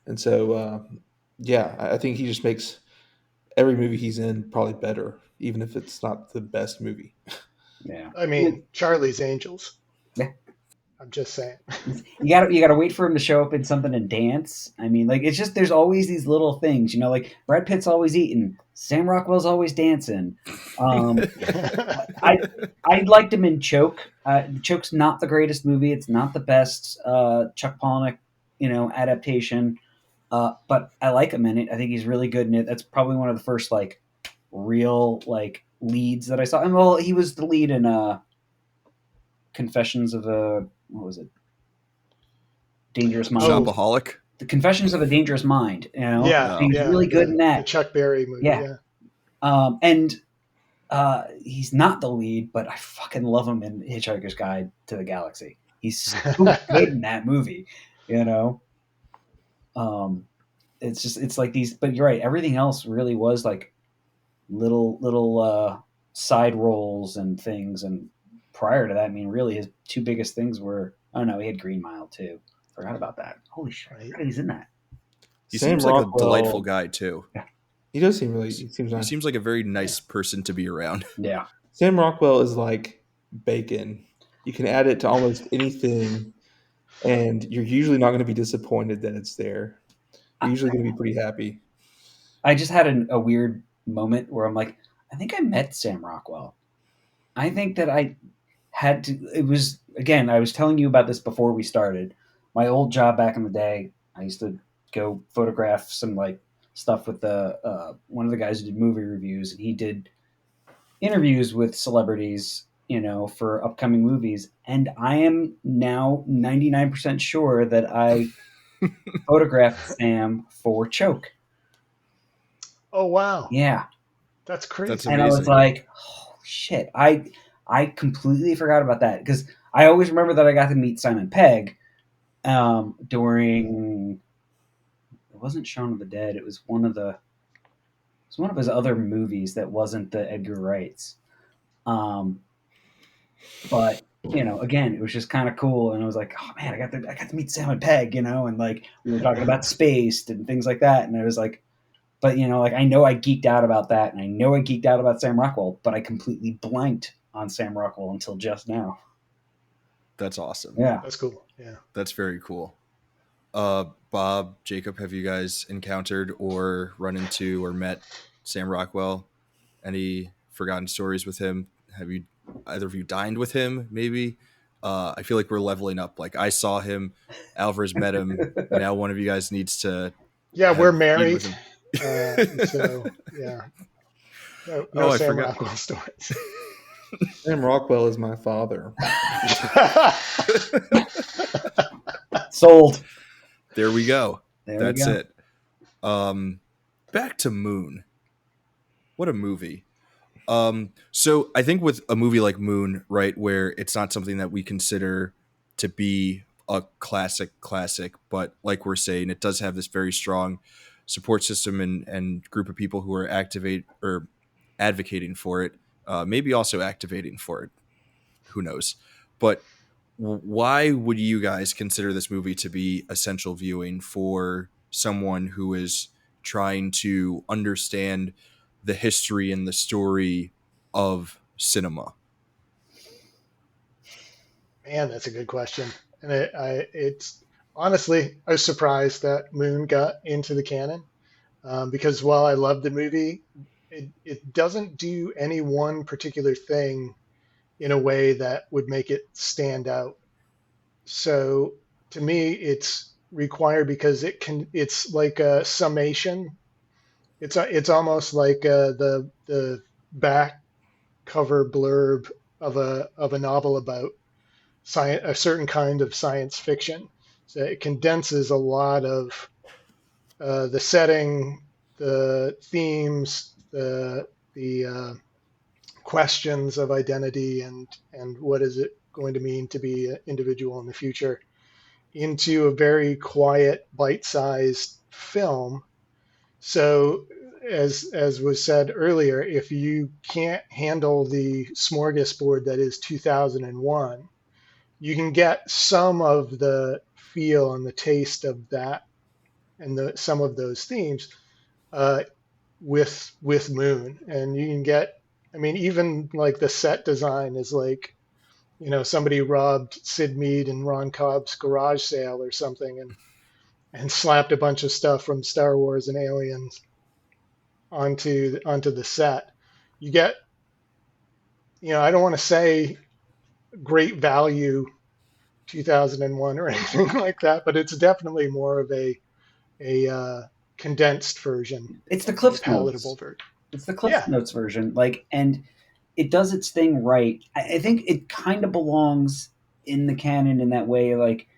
And so, I think he just makes every movie he's in probably better, even if it's not the best movie. Yeah. I mean, Charlie's Angels. Yeah. I'm just saying. You gotta wait for him to show up in something and dance. I mean, like, it's just, there's always these little things, you know, like Brad Pitt's always eating, Sam Rockwell's always dancing. I liked him in Choke. Choke's not the greatest movie. It's not the best Chuck Palahniuk, you know, adaptation. But I like him in it. I think he's really good in it. That's probably one of the first like real like leads that I saw. And well, he was the lead in Confessions of a, what was it? Dangerous Mind. Shopaholic. The Confessions of a Dangerous Mind. You know, Yeah, he's really good in that. The Chuck Berry movie. Yeah. And he's not the lead, but I fucking love him in Hitchhiker's Guide to the Galaxy. He's so good in that movie. You know. It's like these, but you're right. Everything else really was like little side roles and things. And prior to that, I mean, really his two biggest things were, oh no, he had Green Mile too. Forgot about that. Holy shit, he's in that. He Sam seems like a Rockwell, delightful guy too. Yeah. He does seem really. He seems nice. He seems like a very nice person to be around. Yeah. Sam Rockwell is like bacon. You can add it to almost anything, and you're usually not going to be disappointed that it's there. You're usually going to be pretty happy. I just had a weird moment where I'm like, I think I met Sam Rockwell. I think that I had to. It was, again, I was telling you about this before we started. My old job back in the day, I used to go photograph some like stuff with the one of the guys who did movie reviews, and he did interviews with celebrities, you know, for upcoming movies. And I am now 99% sure that I photographed Sam for Choke. Oh wow! Yeah, that's crazy. That's and I was like, oh shit! I completely forgot about that because I always remember that I got to meet Simon Pegg during. It wasn't Shaun of the Dead. It was one of his other movies that wasn't the Edgar Wrights. But you know, again, it was just kind of cool, and I was like, oh man, I got to meet Simon Pegg, you know, and like we were talking about Spaced and things like that, and I was like, but you know, like I know I geeked out about that, and I know I geeked out about Sam Rockwell, but I completely blanked on Sam Rockwell until just now. That's awesome. Yeah, that's cool. Yeah, that's very cool. Bob, Jacob, have you guys encountered or run into or met Sam Rockwell? Any forgotten stories with him? Have you either of you dined with him? Maybe. I feel like we're leveling up. Like I saw him, Alvarez met him. Now one of you guys needs to. Yeah, we're married. So yeah. No Sam Rockwell stories. Sam Rockwell is my father. Sold. There we go. There we That's go. it. Back to Moon. What a movie. So I think with a movie like Moon, right, where it's not something that we consider to be a classic, but like we're saying, it does have this very strong support system and group of people who are activate or advocating for it, maybe also activating for it. Who knows? But why would you guys consider this movie to be essential viewing for someone who is trying to understand the history and the story of cinema? Man, that's a good question. And it's honestly, I was surprised that Moon got into the canon because while I love the movie, it doesn't do any one particular thing in a way that would make it stand out. So to me, it's required because it's like a summation. It's almost like the back cover blurb of a novel about science, a certain kind of science fiction. So it condenses a lot of the setting, the themes, the questions of identity, and what is it going to mean to be an individual in the future into a very quiet, bite-sized film. So as was said earlier, if you can't handle the smorgasbord that is 2001, you can get some of the feel and the taste of that and some of those themes uh, with Moon, and you can get. I mean, even like the set design is like somebody robbed Sid Mead and Ron Cobb's garage sale or something, and slapped a bunch of stuff from Star Wars and Aliens onto the set. You get, I don't want to say great value 2001 or anything like that, but it's definitely more of a condensed version It's the and a Cliff palatable Notes. version. It's the Cliff Yeah, Notes version. And it does its thing right. I think it kind of belongs in the canon in that way. Like,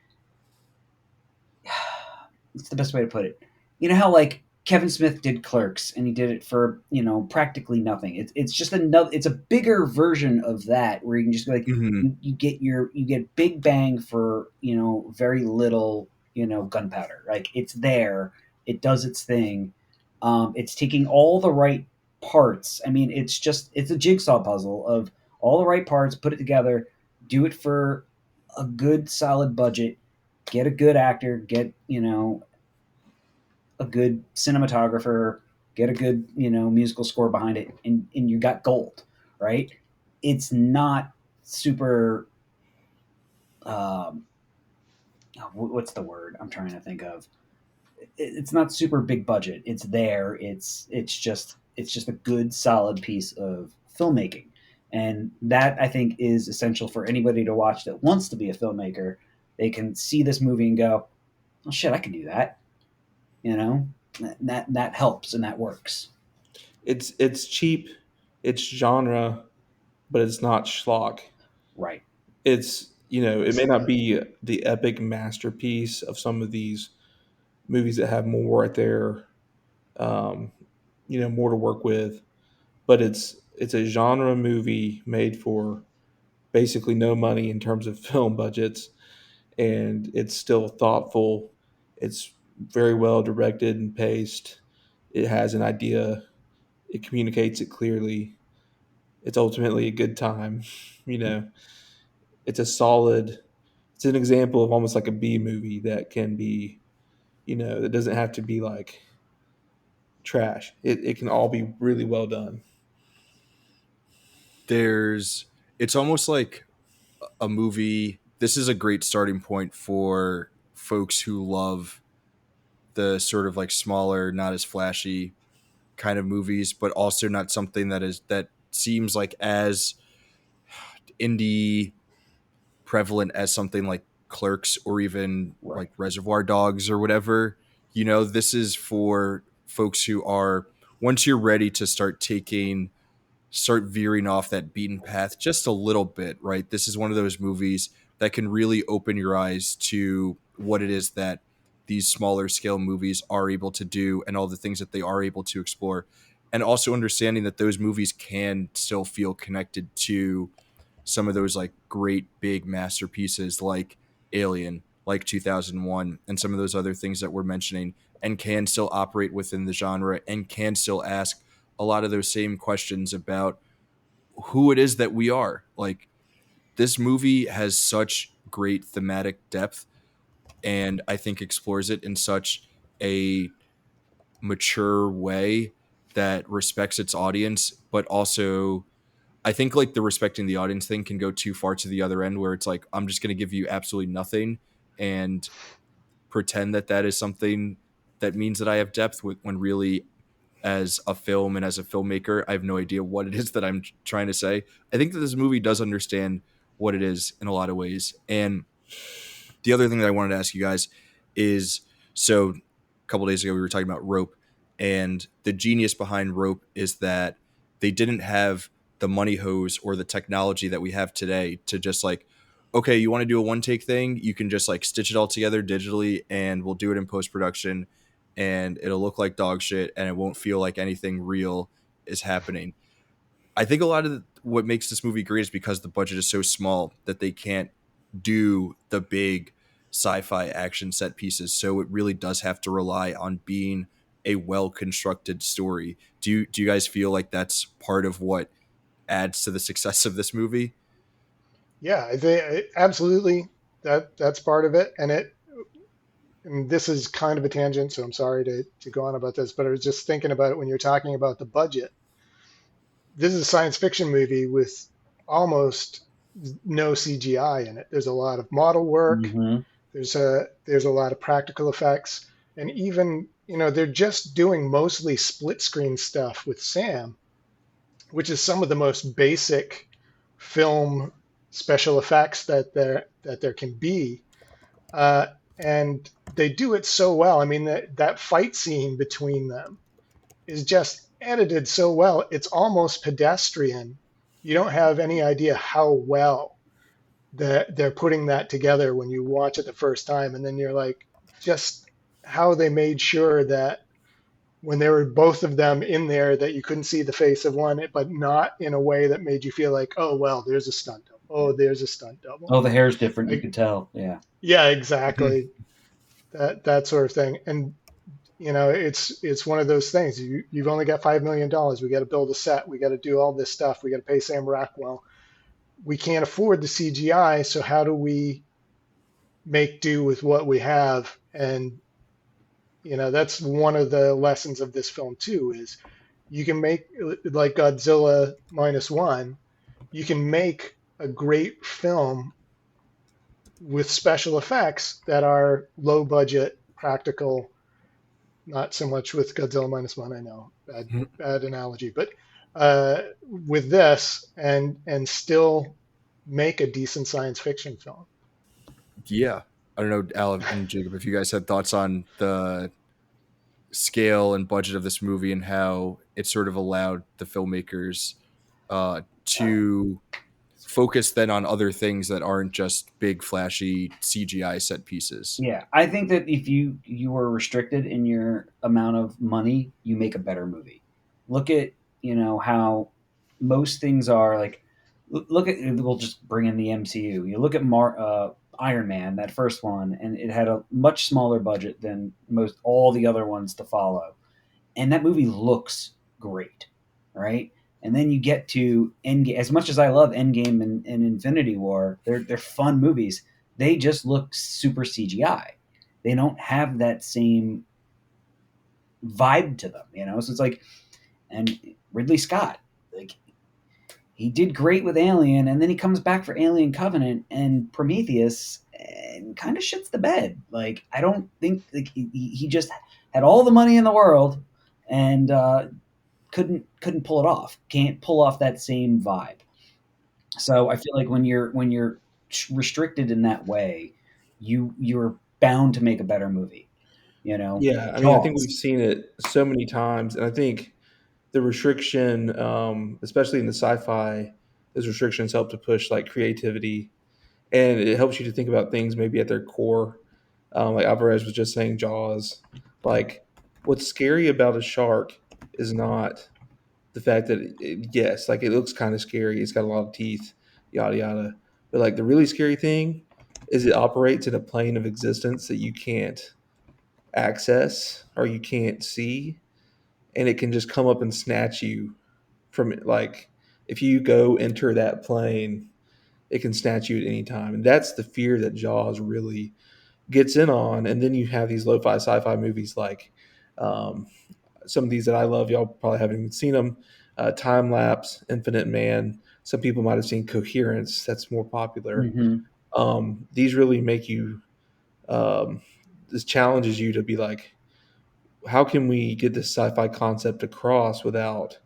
what's the best way to put it? You know how like Kevin Smith did Clerks and he did it for practically nothing. It's just another. It's a bigger version of that where you can just go like Mm-hmm. you get big bang for very little gunpowder. Like it's there. It does its thing. It's taking all the right parts. I mean, it's a jigsaw puzzle of all the right parts, put it together, do it for a good solid budget, get a good actor, get a good cinematographer, get a good musical score behind it, and you got gold, right? It's not super. Um, what's the word I'm trying to think of? It's not super big budget. It's there. It's just a good solid piece of filmmaking, and that I think is essential for anybody to watch that wants to be a filmmaker. They can see this movie and go, "Oh shit, I can do that." You know, that helps and that works. It's cheap, it's genre, but it's not schlock. Right. It's well it may not said. be the epic masterpiece of some of these movies that have more at their um, more to work with, but it's a genre movie made for basically no money in terms of film budgets, and it's still thoughtful. It's very well directed and paced. It has an idea. It communicates it clearly. It's ultimately a good time. You know, it's a solid. It's an example of almost like a B movie that can be. It doesn't have to be like trash. It can all be really well done. It's almost like a movie. This is a great starting point for folks who love the sort of like smaller, not as flashy kind of movies, but also not something that seems like as indie prevalent as something like Clerks or even Right. like Reservoir Dogs or whatever. This is for folks who are, once you're ready to start taking start veering off that beaten path just a little bit, right? This is one of those movies that can really open your eyes to what it is that these smaller scale movies are able to do and all the things that they are able to explore. And also understanding that those movies can still feel connected to some of those like great big masterpieces like Alien, like 2001, and some of those other things that we're mentioning, and can still operate within the genre and can still ask a lot of those same questions about who it is that we are. Like, this movie has such great thematic depth, and I think explores it in such a mature way that respects its audience, but also I think like the respecting the audience thing can go too far to the other end where it's like, I'm just going to give you absolutely nothing and pretend that that is something that means that I have depth with, when really as a film and as a filmmaker, I have no idea what it is that I'm trying to say. I think that this movie does understand what it is in a lot of ways. And the other thing that I wanted to ask you guys is, so a couple days ago we were talking about Rope, and the genius behind Rope is that they didn't have the money hose or the technology that we have today to just like, okay, you want to do a one take thing, you can just like stitch it all together digitally and we'll do it in post production and it'll look like dog shit and it won't feel like anything real is happening. I think a lot of what makes this movie great is because the budget is so small that they can't do the big sci-fi action set pieces. So it really does have to rely on being a well-constructed story. Do you guys feel like that's part of what adds to the success of this movie? Yeah, I think absolutely that's part of it. And this is kind of a tangent, so I'm sorry to go on about this, but I was just thinking about it when you're talking about the budget. This is a science fiction movie with almost no CGI in it. There's a lot of model work. Mm-hmm. There's a lot of practical effects, and even they're just doing mostly split screen stuff with Sam, which is some of the most basic film special effects that there can be. Uh, and they do it so well. I mean, that fight scene between them is just edited so well. It's almost pedestrian. You don't have any idea how well they're putting that together when you watch it the first time. And then you're like, just how they made sure that when there were both of them in there, that you couldn't see the face of one, but not in a way that made you feel like, oh, well, there's a stunt double. Oh, there's a stunt double. Oh, the hair's different. You Like, could tell. Yeah. yeah, Mhm. exactly. That sort of thing. And it's one of those things. You've only got $5 million. We got to build a set. We got to do all this stuff. We got to pay Sam Rockwell. We can't afford the CGI. So how do we make do with what we have? And that's one of the lessons of this film too. Is you can make, like Godzilla minus one. You can make a great film with special effects that are low budget, practical. Not so much with Godzilla minus one. I know, bad analogy, but with this and still make a decent science fiction film. Yeah. I don't know, Alan and Jacob, if you guys had thoughts on the scale and budget of this movie and how it sort of allowed the filmmakers to focus then on other things that aren't just big flashy CGI set pieces. Yeah, I think that if you were restricted in your amount of money, you make a better movie. Look at how most things are like. Look at we'll just bring in the MCU. You look at Iron Man, that first one, and it had a much smaller budget than most all the other ones to follow, and that movie looks great, right? And then you get to Endgame. As much as I love Endgame and Infinity War, they're fun movies. They just look super CGI. They don't have that same vibe to them. So it's like, and Ridley Scott, like he did great with Alien, and then he comes back for Alien Covenant and Prometheus, and kind of shits the bed. Like I don't think like he just had all the money in the world, and couldn't pull it off. Can't pull off that same vibe. So I feel like when you're restricted in that way, you're bound to make a better movie. Yeah, I mean, I think we've Jaws. seen it so many times, and I think the restriction, especially in the sci-fi, those restrictions help to push like creativity, and it helps you to think about things maybe at their core. Like Alvarez was just saying, Jaws. Like, what's scary about a shark is not the fact that yes, like it looks kind of scary. It's got a lot of teeth, yada yada. But like the really scary thing is it operates in a plane of existence that you can't access or you can't see, and it can just come up and snatch you from it. Like if you go enter that plane, it can snatch you at any time, and that's the fear that Jaws really gets in on. And then you have these lo-fi sci-fi movies like um, some of these that I love. Y'all probably haven't even seen them. Time Lapse, Infinite Man. Some people might have seen Coherence. That's more popular. Mm-hmm. These really make you. Um, this challenges you to be like, how can we get this sci-fi concept across without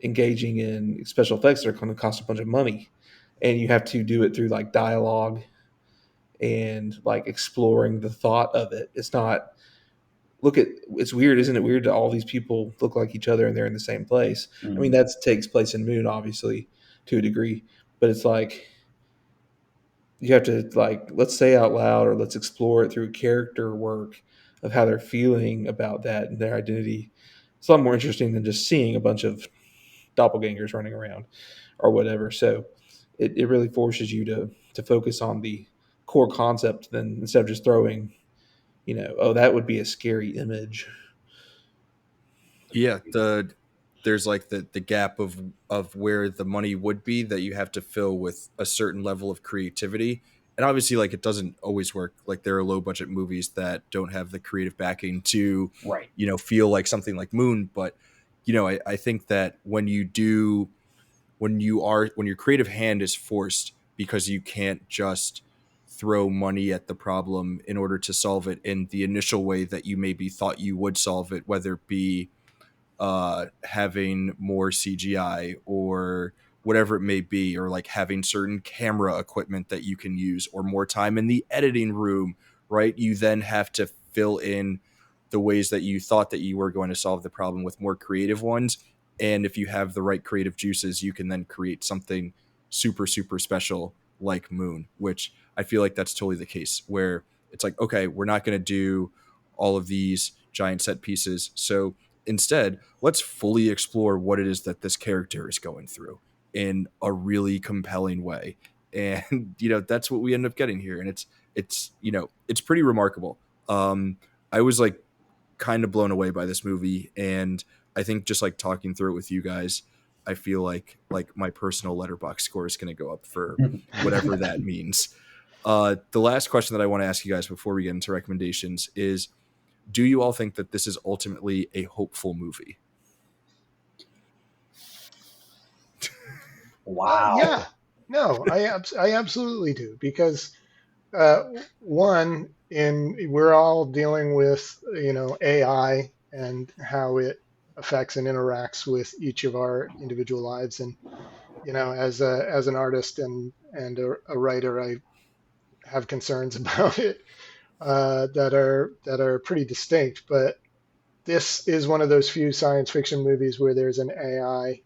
engaging in special effects that are going to cost a bunch of money? And you have to do it through like dialogue and like exploring the thought of it. It's not it's weird, isn't it weird that all these people look like each other and they're in the same place? I mean, Mm-hmm. that takes place in Moon, obviously, to a degree, but it's like you have to like let's say out loud or let's explore it through character work of how they're feeling about that and their identity. It's a lot more interesting than just seeing a bunch of doppelgangers running around or whatever. So it really forces you to focus on the core concept then instead of just throwing, oh, that would be a scary image. Yeah, there's like the gap of where the money would be that you have to fill with a certain level of creativity. And obviously like it doesn't always work. Like there are low budget movies that don't have the creative backing to, Right. feel like something like Moon. But, I think that when your creative hand is forced because you can't just throw money at the problem in order to solve it in the initial way that you maybe thought you would solve it, whether it be having more CGI or whatever it may be, or like having certain camera equipment that you can use, or more time in the editing room, right? You then have to fill in the ways that you thought that you were going to solve the problem with more creative ones. And if you have the right creative juices, you can then create something super, super special like Moon, which I feel like that's totally the case, where it's like, okay, we're not going to do all of these giant set pieces. So instead, let's fully explore what it is that this character is going through in a really compelling way. And that's what we end up getting here, and it's pretty remarkable. I was like kind of blown away by this movie, and I think just like talking through it with you guys, I feel like my personal letterbox score is going to go up for whatever that means. The last question that I want to ask you guys before we get into recommendations is, do you all think that this is ultimately a hopeful movie? Wow. Yeah, no, I absolutely do, because one, we're all dealing with AI and how it affects and interacts with each of our individual lives, and as an artist and a writer, I have concerns about it that are pretty distinct. But this is one of those few science fiction movies where there's an AI,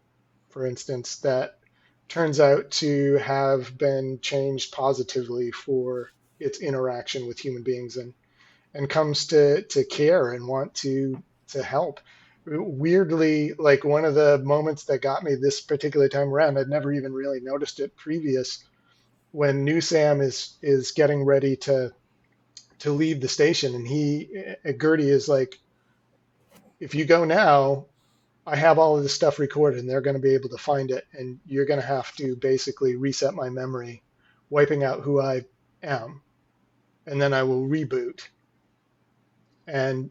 for instance, that turns out to have been changed positively for its interaction with human beings, and comes to care and want to help. Weirdly, like one of the moments that got me this particular time around, I'd never even really noticed it previous, when new Sam is getting ready to leave the station, and Gertie is like, if you go now, I have all of this stuff recorded and they're going to be able to find it. And you're going to have to basically reset my memory, wiping out who I am. And then I will reboot. The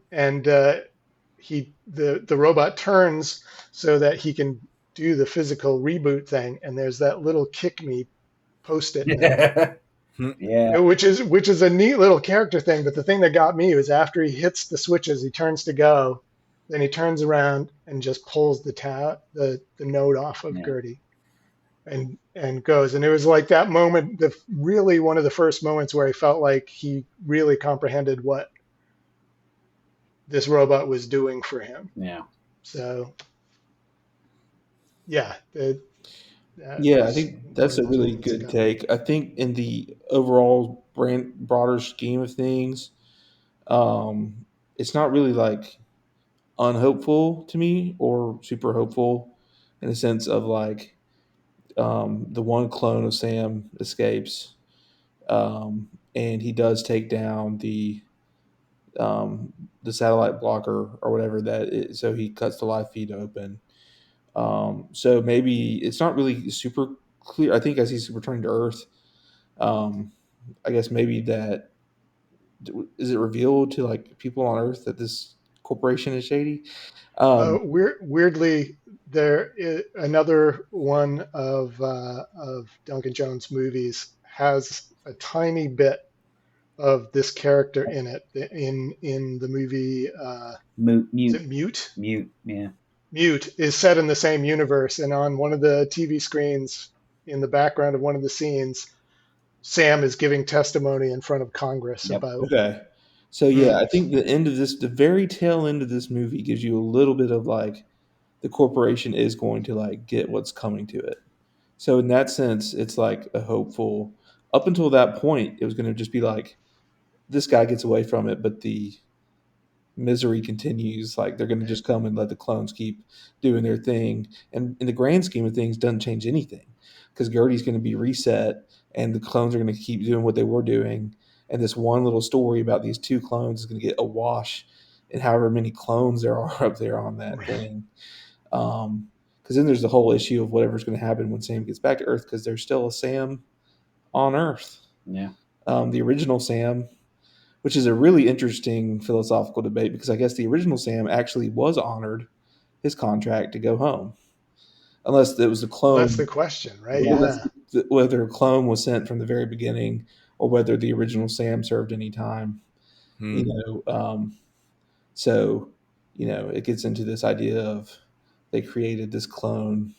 robot turns so that he can do the physical reboot thing. And there's that little kick me post-it note, Yeah. which is a neat little character thing. But the thing that got me was after he hits the switches, he turns to go. Then he turns around and just pulls the note off of Yeah. Gertie and goes. And it was like that moment, really one of the first moments where I felt like he really comprehended what this robot was doing for him. Yeah. So Yeah, Yeah, I that's think one that's of a those really moments that good got me. take. I think in the overall broader scheme of things, um, it's not really like unhopeful to me or super hopeful in the sense of like the one clone of Sam escapes, and he does take down um, the satellite blocker or whatever that is, so he cuts the live feed open. So maybe it's not really super clear. I think as he's returning to Earth, um, I guess maybe that is it revealed to like people on Earth that this corporation is shady. Um, Weirdly, another one of Duncan Jones movies has a tiny bit of this character in it. In the movie, Mute, is mute, it Mute? mute. Yeah. Mute is set in the same universe, and on one of the TV screens in the background of one of the scenes, Sam is giving testimony in front of Congress Yep. about. okay, so yeah, Hmm, I think the very tail end of this movie gives you a little bit of like the corporation is going to like get what's coming to it. So in that sense, it's like a hopeful. Up until that point, it was going to just be like this guy gets away from it, but the misery continues. Like they're going to just come and let the clones keep doing their thing, and in the grand scheme of things, doesn't change anything because Gertie's going to be reset, and the clones are going to keep doing what they were doing, and this one little story about these two clones is going to get awash, and however many clones there are up there on that thing. Because then there's the whole issue of whatever's going to happen when Sam gets back to Earth, because there's still a Sam on Earth. Yeah. The original Sam, which is a really interesting philosophical debate, because I guess the original Sam actually was honored his contract to go home, unless it was a well, that's clone. the question, right? Well, Yeah. whether a clone was sent from the very beginning, or whether the original Sam served any time. You Hmm. know, so it gets into this idea of they created this clone,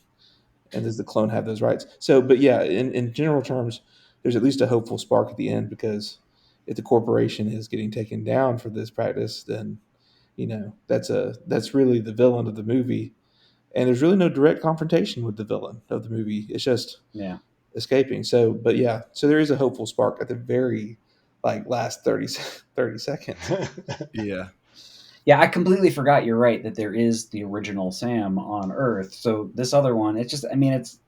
and does the clone have those rights? So, but yeah, in general terms, there's at least a hopeful spark at the end, because if the corporation is getting taken down for this practice, then that's really the villain of the movie, and there's really no direct confrontation with the villain of the movie. It's just Yeah. escaping. So, but yeah, so there is a hopeful spark at the very like last 30 seconds. Yeah. Yeah, I completely forgot. You're right that there is the original Sam on Earth. So this other one, it's just, I mean, it's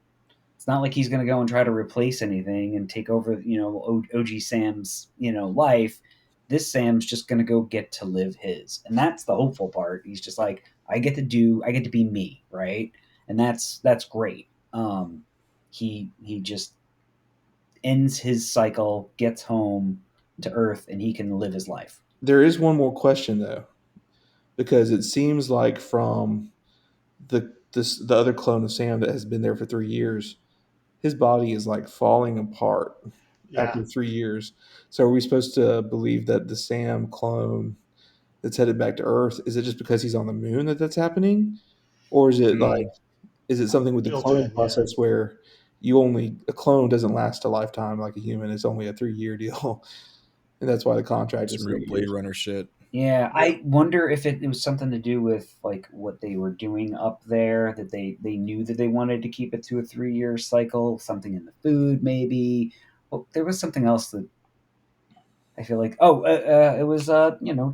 not like he's going to go and try to replace anything and take over, OG Sam's, life. This Sam's just going to go get to live his, and that's the hopeful part. He's just like, I get to be me, right? And that's great. He just ends his cycle, gets home to Earth, and he can live his life. There is one more question though, because it seems like from the other clone of Sam that has been there for 3 years, his body is like falling apart Yeah. after 3 years. So are we supposed to believe that the Sam clone that's headed back to Earth, is it just because he's on the moon that that's happening, or is it Hmm. like is it something with the Built cloning in. Yeah. process where you only a clone doesn't last a lifetime like a human? It's only a 3 year deal, and that's why the contract is Some real 3 years. Blade Runner shit. Yeah, Yep. I wonder if it was something to do with like what they were doing up there, that they knew that they wanted to keep it to a 3 year cycle, something in the food maybe. Well, there was something else that I feel like, it was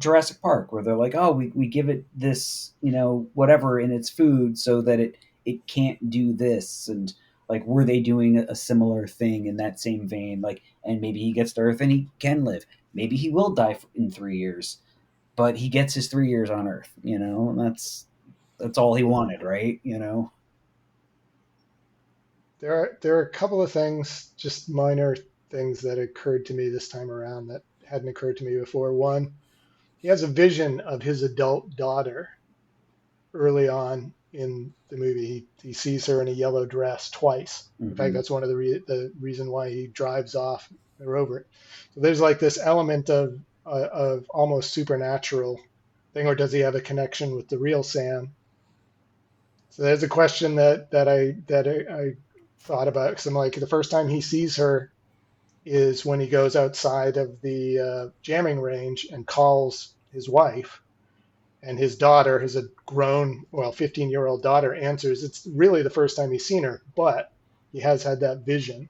Jurassic Park, where they're like, oh, we give it this, whatever in its food so that it can't do this. And like, were they doing a similar thing in that same vein? Like, and maybe he gets to Earth and he can live. Maybe he will die in 3 years, but he gets his 3 years on Earth. And that's all he wanted, right? There are a couple of things, just minor things that occurred to me this time around that hadn't occurred to me before. One, he has a vision of his adult daughter early on in the movie. He sees her in a yellow dress twice. In fact, Hmm. that's one of the reason why he drives off the rover. So there's like this element of almost supernatural thing, or does he have a connection with the real Sam? So there's a question that I thought about, because I'm like, the first time he sees her is when he goes outside of the jamming range and calls his wife, and his daughter, who's a grown, 15-year-old daughter, answers. It's really the first time he's seen her, but he has had that vision.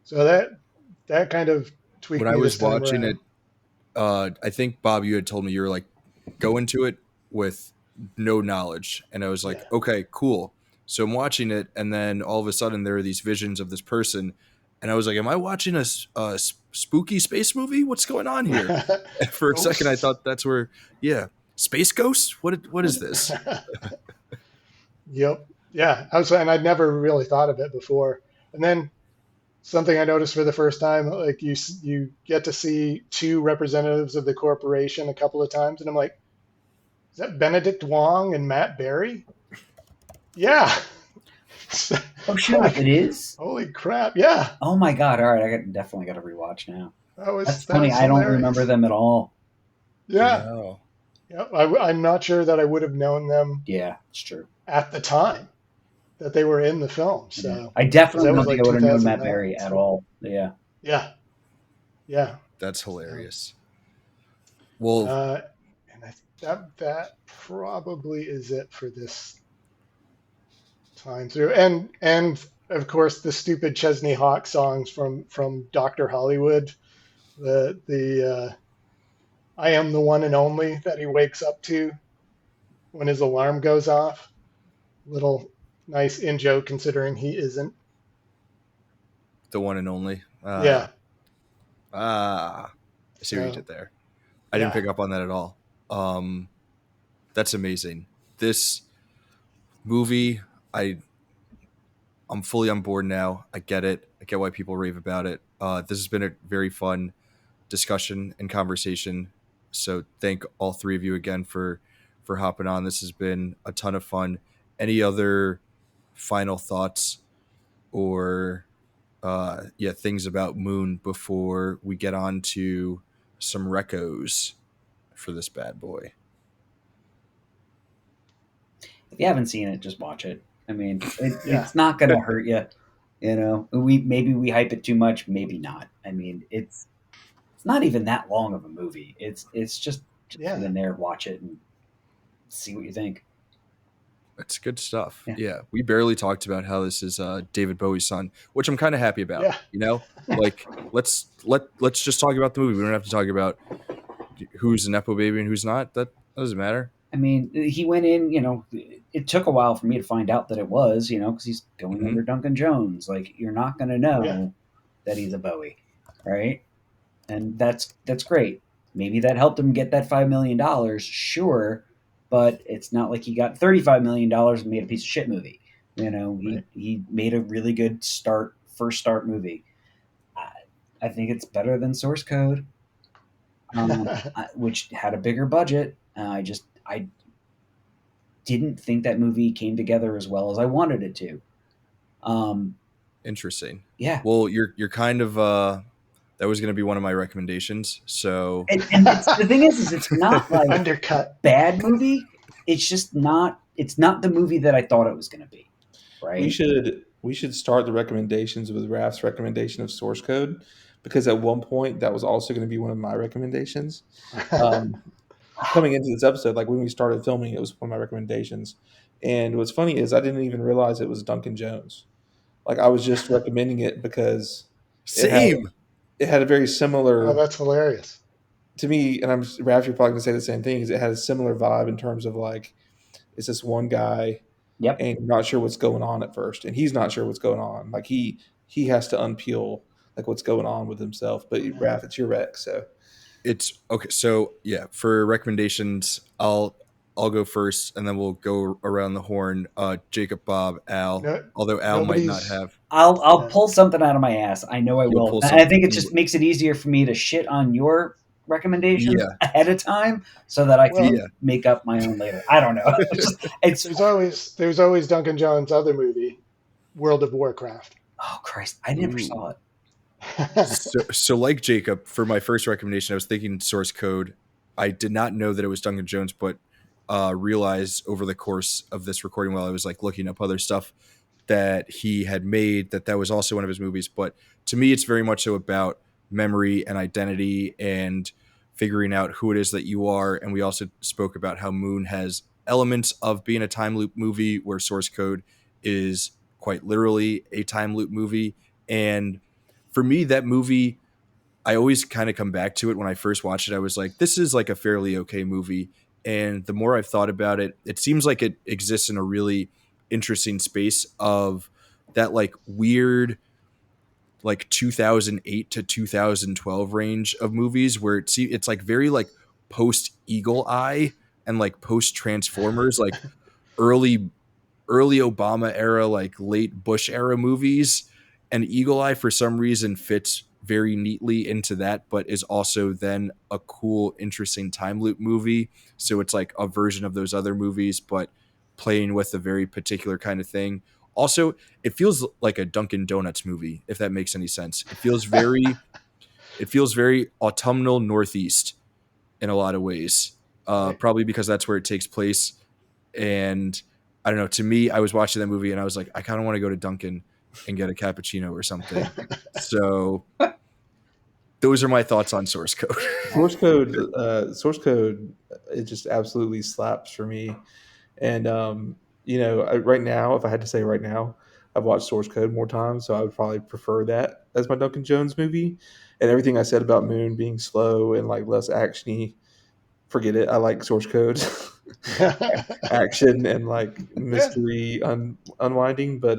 So that kind of When tweaked I me this was time watching around. it, I think Bob, you had told me you were like, go into it with no knowledge, and I was like, Yeah. okay, cool. So I'm watching it, and then all of a sudden there are these visions of this person, and I was like, am I watching a spooky space movie? What's going on here? And for a second, I Ghosts. thought that's where, yeah, space ghosts. What is this? Yep. Yeah. And I'd never really thought of it before. And then something I noticed for the first time, like you get to see two representatives of the corporation a couple of times, and I'm like, is that Benedict Wong and Matt Berry? Yeah. Oh, shut up! It is. Holy crap! Yeah, Oh my god! All right, definitely got to rewatch now. That's that funny. was I don't remember hilarious. them at all. Yeah, Wow. yeah. I'm not sure that I would have known them Yeah, it's true. at the time that they were in the film. Yeah. So I because definitely that was don't think like I would have known Matt 2009. Berry at So all. Yeah. yeah, yeah. That's So, hilarious. Well, and that probably is it for this time through. And of course the stupid Chesney Hawk songs from Doctor Hollywood. The I am the one and only that he wakes up to when his alarm goes off. Little nice in joke considering he isn't. the one and only. Yeah. I see what you So did there. I didn't yeah. pick up on that at all. That's amazing. This movie, I'm fully on board now. I get it. I get why people rave about it. This has been a very fun discussion and conversation. So thank all three of you again for hopping on. This has been a ton of fun. Any other final thoughts or things about Moon before we get on to some recos for this bad boy? If you haven't seen it, just watch it. I mean, Yeah. it's not going to hurt you. You know, we hype it too much, maybe not. I mean, it's not even that long of a movie. It's just Yeah. get in there, watch it, and see what you think. It's good stuff. Yeah. Yeah. We barely talked about how this is David Bowie's son, which I'm kind of happy about. Yeah. You know, like let's just talk about the movie. We don't have to talk about who's a nepo baby and who's not. That doesn't matter. I mean, he went in. You know, it took a while for me to find out that it was. You know, because he's going Mhm. under Duncan Jones. Like, you're not going to know Yeah. that he's a Bowie, right? And that's great. Maybe that helped him get that $5 million, sure, but it's not like he got $35 million and made a piece of shit movie. You know, Right. he made a really good first start movie. I think it's better than Source Code, which had a bigger budget. I didn't think that movie came together as well as I wanted it to. Interesting. Yeah. Well, you're kind of that was going to be one of my recommendations. So And the thing is it's not like Undercut. bad movie. It's just not. It's not the movie that I thought it was going to be. Right. We should start the recommendations with Raf's recommendation of Source Code, because at one point that was also going to be one of my recommendations. Coming into this episode, like when we started filming, it was one of my recommendations. And what's funny is I didn't even realize it was Duncan Jones. Like, I was just recommending it because same. it had a very similar Oh, that's hilarious. to me, and Raf, you're probably gonna say the same thing. Is it had a similar vibe in terms of like, it's this one guy, Yep. and you're not sure what's going on at first, and he's not sure what's going on. Like he has to unpeel like what's going on with himself. But Raf, it's your rec, so It's okay. So yeah, for recommendations, I'll go first, and then we'll go around the horn. Jacob, Bob, Al. No, Although Al might not nobody's- have. I'll Yeah. pull something out of my ass. I know I You'll will. pull And I think it something. just makes it easier for me to shit on your recommendations Yeah. ahead of time so that I can Well- Yeah. make up my own later. I don't know. It's There's always Duncan Jones' other movie, World of Warcraft. oh Christ, I never Ooh. saw it. So like Jacob, for my first recommendation, I was thinking Source Code. I did not know that it was Duncan Jones, but realized over the course of this recording, while I was like looking up other stuff that he had made, that was also one of his movies. But to me, it's very much so about memory and identity. And figuring out who it is that you are. And we also spoke about how Moon has elements of being a time loop movie, where Source Code is quite literally a time loop movie. And for me, that movie, I always kind of come back to it. When I first watched it, I was like, this is like a fairly okay movie. And the more I've thought about it, it seems like it exists in a really interesting space of that like weird like 2008 to 2012 range of movies where it's like very like post Eagle Eye and like post Transformers, like early Obama era, like late Bush era movies. And Eagle Eye, for some reason, fits very neatly into that, but is also then a cool, interesting time loop movie. So it's like a version of those other movies, but playing with a very particular kind of thing. Also, it feels like a Dunkin' Donuts movie, if that makes any sense. It feels very autumnal Northeast in a lot of ways. Right. Probably because that's where it takes place. And I don't know, to me, I was watching that movie and I was like, I kind of want to go to Dunkin' and get a cappuccino or something. So those are my thoughts on Source Code. Source Code, it just absolutely slaps for me. And right now, if I had to say right now, I've watched Source Code more times, so I would probably prefer that as my Duncan Jones movie. And everything I said about Moon being slow and like less actiony, forget it. I like Source Code action and like Yeah. mystery unwinding, but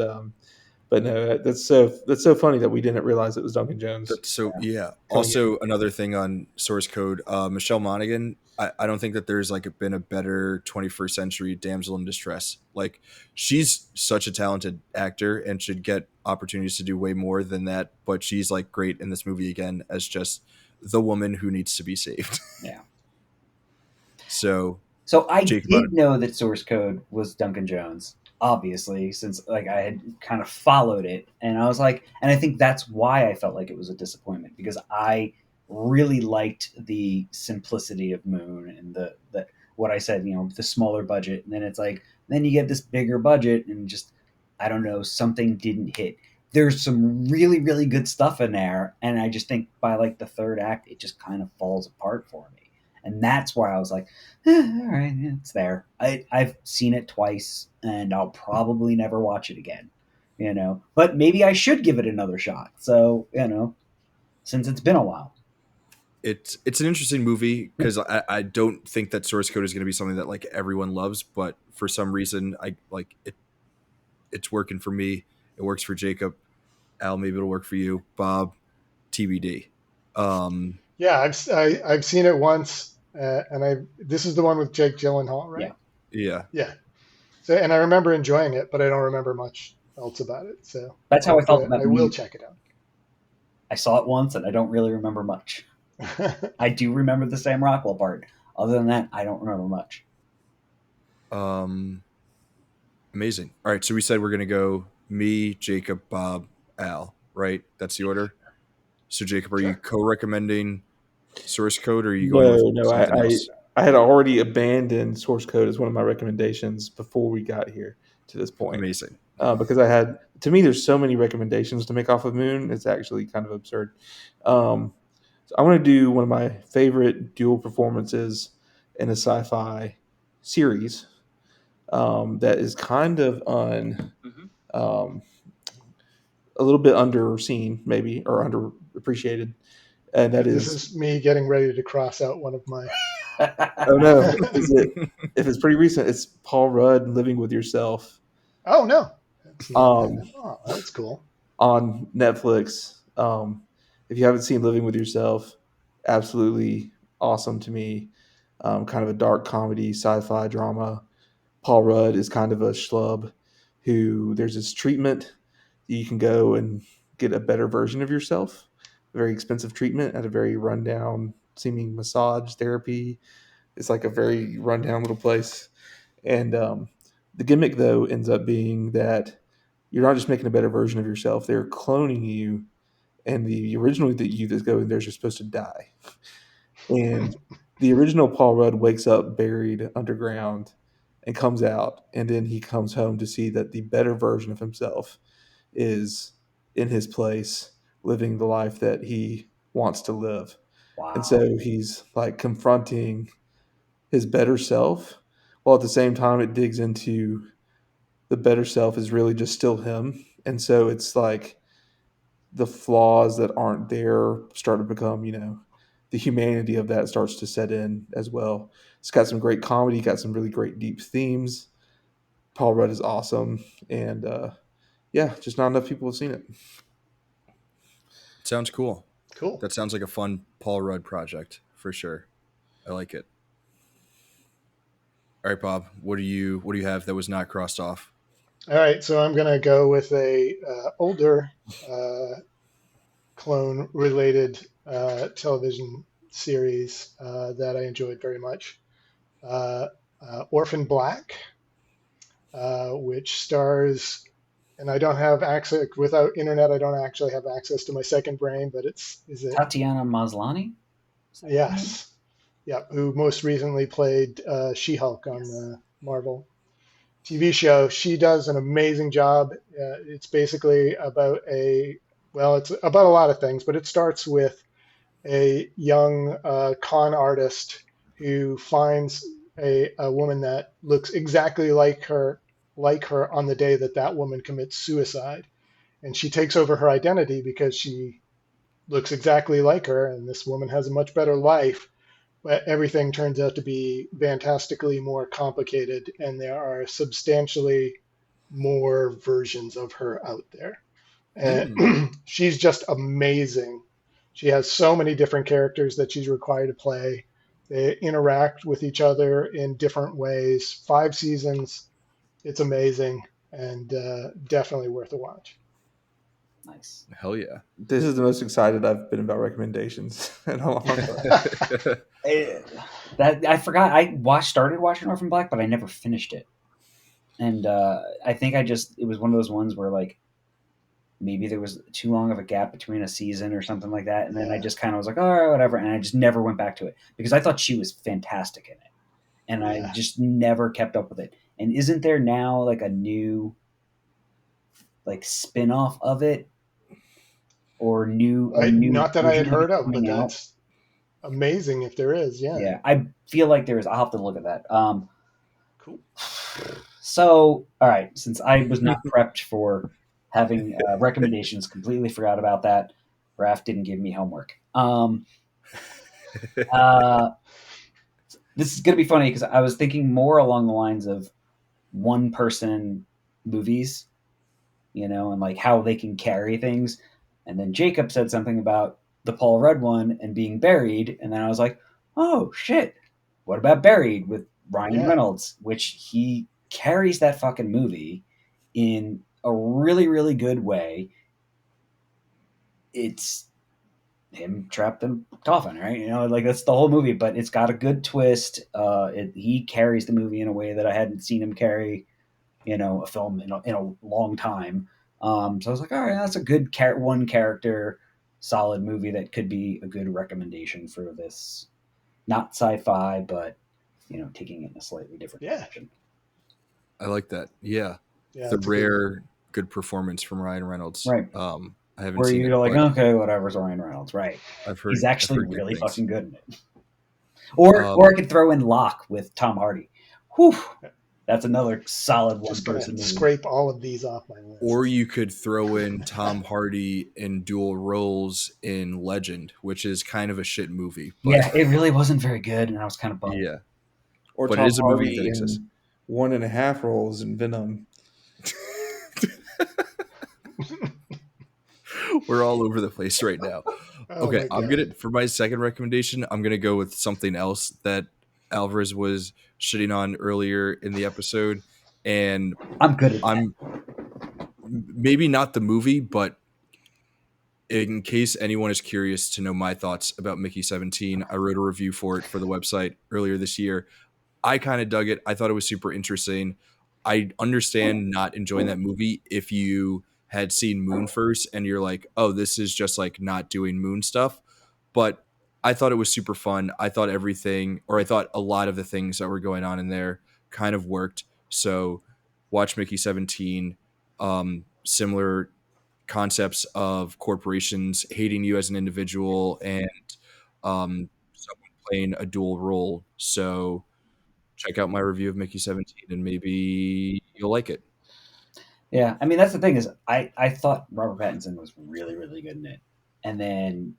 no, that's so funny that we didn't realize it was Duncan Jones So yeah. coming in. Also, another thing on Source Code, Michelle Monaghan. I don't think that there's like been a better 21st century damsel in distress. Like, she's such a talented actor and should get opportunities to do way more than that. But she's like great in this movie again as just the woman who needs to be saved. Yeah. So So I Jake, did know that Source Code was Duncan Jones, obviously, since like I had kind of followed it, and I was like, and I think that's why I felt like it was a disappointment, because I really liked the simplicity of Moon and the what I said, the smaller budget, and then it's like then you get this bigger budget and just I don't know, something didn't hit. There's some really really good stuff in there, and I just think by like the third act it just kind of falls apart for me. And that's why I was like, all right, yeah, it's there. I've seen it twice, and I'll probably never watch it again, But maybe I should give it another shot. So, since it's been a while. it's an interesting movie because I don't think that Source Code is going to be something that like everyone loves, but for some reason I like it. It's working for me. It works for Jacob. Al, maybe it'll work for you. Bob, TBD. Um, Yeah, I've seen it once, and this is the one with Jake Gyllenhaal, Yeah. right? yeah, Yeah. So, and I remember enjoying it, but I don't remember much else about it. So That's how I felt about I will me. check it out. I saw it once, and I don't really remember much. I do remember the Sam Rockwell part. Other than that, I don't remember much. amazing. All right, so we said we're gonna go me, Jacob, Bob, Al. Right? That's the order. So Jacob, are you Sure. co-recommending Source Code, or are you going with No, something else? I had already abandoned Source Code as one of my recommendations before we got here to this point. Amazing. Because to me, there's so many recommendations to make off of Moon. It's actually kind of absurd. So I want to do one of my favorite dual performances in a sci-fi series that is kind of um, a little bit underseen, maybe, or underappreciated, and that This is. is me getting ready to cross out one of my. Oh no, is it? If it's pretty recent, it's Paul Rudd, Living with Yourself. Oh no, that's not. Um, Oh, that's cool. on Netflix. If you haven't seen Living with Yourself, absolutely awesome to me. Kind of a dark comedy, sci-fi drama. Paul Rudd is kind of a schlub who there's this treatment you can go and get a better version of yourself. A very expensive treatment at a very rundown seeming massage therapy. It's like a very rundown little place. And the gimmick though ends up being that you're not just making a better version of yourself; they're cloning you, and the original that you that's going there is you're supposed to die. And the original Paul Rudd wakes up buried underground and comes out, and then he comes home to see that the better version of himself is in his place, living the life that he wants to live. Wow. And so he's like confronting his better self, while at the same time it digs into the better self is really just still him. And so it's like the flaws that aren't there start to become, the humanity of that starts to set in as well. It's got some great comedy, got some really great deep themes. Paul Rudd is awesome. And yeah, just not enough people have seen it. Sounds cool. Cool. That sounds like a fun Paul Rudd project for sure. I like it. All right, Bob. What do you have that was not crossed off? All right, so I'm going to go with a older clone related television series that I enjoyed very much. Uh, Orphan Black, which stars, and I don't have access without internet. I don't actually have access to my second brain, but is it? Tatiana Maslany? Is that her name? Yes, yeah. Who most recently played She-Hulk on Yes. the Marvel TV show. She does an amazing job. It's basically about it's about a lot of things, but it starts with a young con artist who finds a woman that looks exactly like her on the day that that woman commits suicide. And she takes over her identity because she looks exactly like her, and this woman has a much better life. But everything turns out to be fantastically more complicated, and there are substantially more versions of her out there. And Hmm. she's just amazing. She has so many different characters that she's required to play. They interact with each other in different ways. 5 seasons. It's amazing and definitely worth a watch. Nice. Hell yeah. This is the most excited I've been about recommendations in a long time. I forgot. Started watching Orphan Black, but I never finished it. And I think it was one of those ones where like maybe there was too long of a gap between a season or something like that, and then I Yeah, just kind of was like, all right, whatever, and I just never went back to it because I thought she was fantastic in it, and I yeah. just never kept up with it. And isn't there now like a new like spin-off of it or a new Not that I had version of it heard of, but coming out? that's amazing if there is. Yeah, Yeah, I feel like there is. I'll have to look at that. cool. So, all right, since I was not prepped for having recommendations, completely forgot about that. Raph didn't give me homework. Uh, this is going to be funny because I was thinking more along the lines of one person movies, and like how they can carry things. And then Jacob said something about the Paul Rudd one and being buried. And then I was like, oh, shit. What about Buried with Ryan Yeah, Reynolds, which he carries that fucking movie in a really, really good way. It's him trapped in a coffin, right? Like that's the whole movie, but it's got a good twist. He carries the movie in a way that I hadn't seen him carry, a film in a long time. So I was like, all right, that's a good one character, solid movie that could be a good recommendation for this, not sci-fi, but taking it in a slightly different yeah, direction. I like that. Yeah. yeah. The It's a good one. rare good performance from Ryan Reynolds. Right. I haven't Where seen it, you're like, but okay, whatever's Ryan Reynolds, right? He's I've actually heard good really things. fucking good in it. Or I Um, could throw in Locke with Tom Hardy. Whew, Yeah. that's another solid one Just gonna person movie. scrape all of these off my or list. you could throw in Tom Hardy in dual roles in Legend, which is kind of a shit movie, but Yeah, it really wasn't very good, and I was kind of bummed. yeah, Or but it Tom is a movie that Hardy exists. in 1.5 roles in Venom. We're all over the place right now. Oh Okay, my I'm god. gonna for my second recommendation, I'm gonna go with something else that Alvarez was shitting on earlier in the episode, and I'm good at that. I'm maybe not the movie, but in case anyone is curious to know my thoughts about Mickey 17, I wrote a review for it for the website earlier this year. I kind of dug it. I thought it was super interesting. I understand not enjoying that movie if you had seen Moon first and you're like, oh, this is just like not doing Moon stuff. But I thought it was super fun. I thought I thought a lot of the things that were going on in there kind of worked. So watch Mickey 17. Similar concepts of corporations hating you as an individual and someone playing a dual role. So check out my review of Mickey 17 and maybe you'll like it. Yeah, I mean that's the thing is I thought Robert Pattinson was really really good in it, and then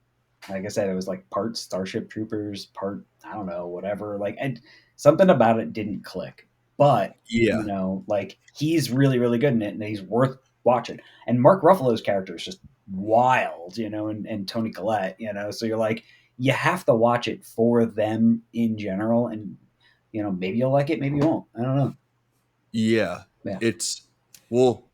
like I said, it was like part Starship Troopers, part I don't know whatever. Like and something about it didn't click, but Yeah. like he's really really good in it, and he's worth watching. And Mark Ruffalo's character is just wild, and Tony Collette, So you're like you have to watch it for them in general, and maybe you'll like it, maybe you won't. I don't know. Yeah. Yeah. It's, well,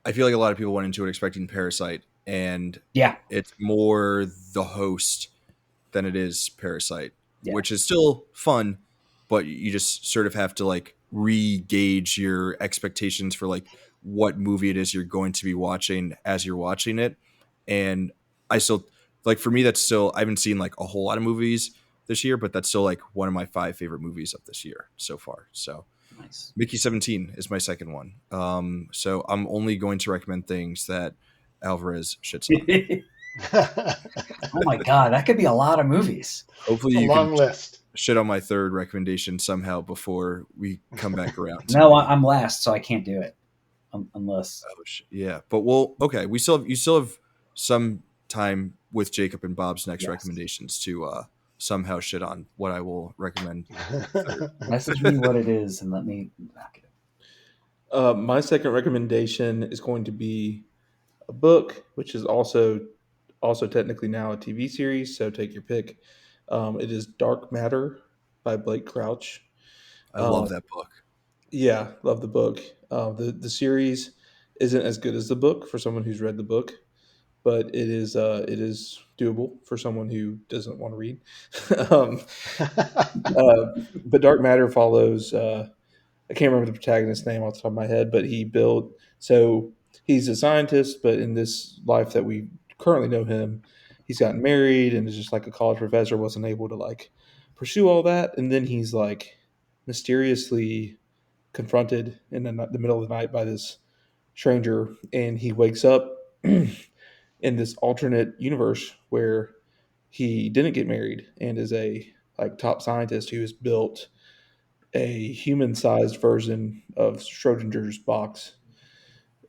I feel like a lot of people went into it expecting Parasite, and Yeah. it's more the host than it is Parasite, Yeah. which is still fun, but you just sort of have to like re-gauge your expectations for like what movie it is you're going to be watching as you're watching it. And I still like, for me, that's still, I haven't seen like a whole lot of movies this year, but that's still like one of my 5 favorite movies of this year so far. So Nice. Mickey 17 is my second one. So I'm only going to recommend things that Alvarez shits on. Oh my god, that could be a lot of movies. Hopefully It's a you can long list. shit on my third recommendation somehow before we come back around to No, me. I'm last, so I can't do it unless. Oh, yeah, but okay. You still have some time with Jacob and Bob's next Yes. recommendations to somehow shit on what I will recommend. Message me what it is and let me. Okay. My second recommendation is going to be a book, which is also technically now a TV series. So take your pick. It is Dark Matter by Blake Crouch. I love that book. Yeah, love the book. The series isn't as good as the book for someone who's read the book, but it is doable for someone who doesn't want to read. um, but Dark Matter follows. I can't remember the protagonist's name off the top of my head, but he's a scientist, but in this life that we currently know him, he's gotten married and is just like a college professor, wasn't able to like pursue all that, and then he's like mysteriously confronted in the middle of the night by this stranger, and he wakes up in this alternate universe where he didn't get married and is a like top scientist who has built a human-sized version of Schrodinger's box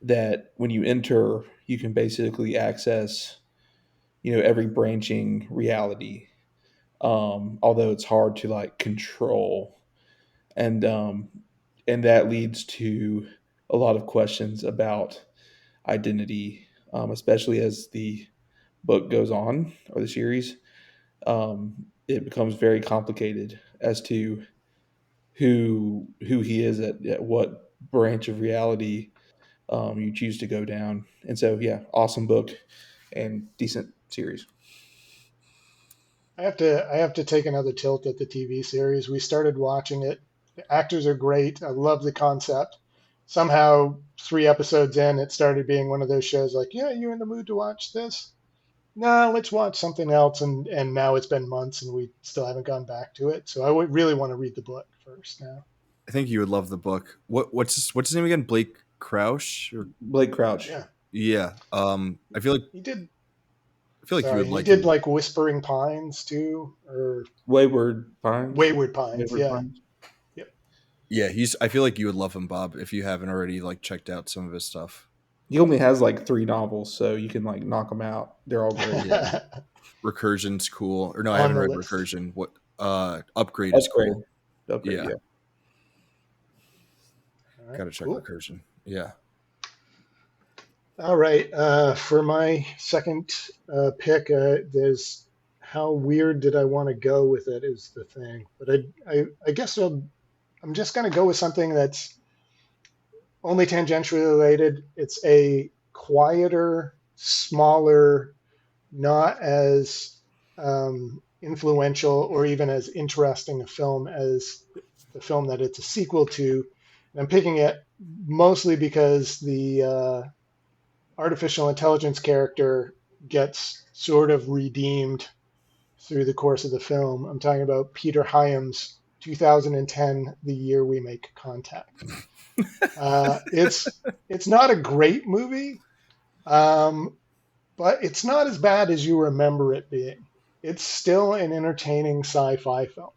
that when you enter, you can basically access, every branching reality. Although it's hard to like control, and that leads to a lot of questions about identity, especially as the book goes on or the series. It becomes very complicated as to who he is at what branch of reality you choose to go down. And so, yeah, awesome book and decent series. I have to take another tilt at the TV series. We started watching it. The actors are great. I love the concept. Somehow, 3 episodes in, it started being one of those shows like, yeah, you in the mood to watch this? No, let's watch something else. And now it's been months and we still haven't gone back to it. So I would really want to read the book first now. I think you would love the book. What's his name again? Blake Crouch? Blake Crouch. Yeah, Yeah. I feel like he did. you Sorry, would he like did him. like Whispering Pines too, or Wayward Pines. Wayward Pines. Wayward Yeah. Pines. Yep. Yeah, I feel like you would love him, Bob, if you haven't already like checked out some of his stuff. He only has like 3 novels, so you can like knock them out. They're all great. Yeah. Recursion's cool. Or no, I On haven't the read list. Recursion. What Upgrade is Upgrade. cool. Upgrade, yeah. All right, Gotta check cool. Recursion. Yeah. All right. For my second pick, there's how weird did I want to go with it is the thing. But I guess I'm just going to go with something that's only tangentially related. It's a quieter, smaller, not as influential or even as interesting a film as the film that it's a sequel to. And I'm picking it mostly because the artificial intelligence character gets sort of redeemed through the course of the film. I'm talking about Peter Hyams' 2010, The Year We Make Contact. It's not a great movie, but it's not as bad as you remember it being. it's still an entertaining sci-fi film.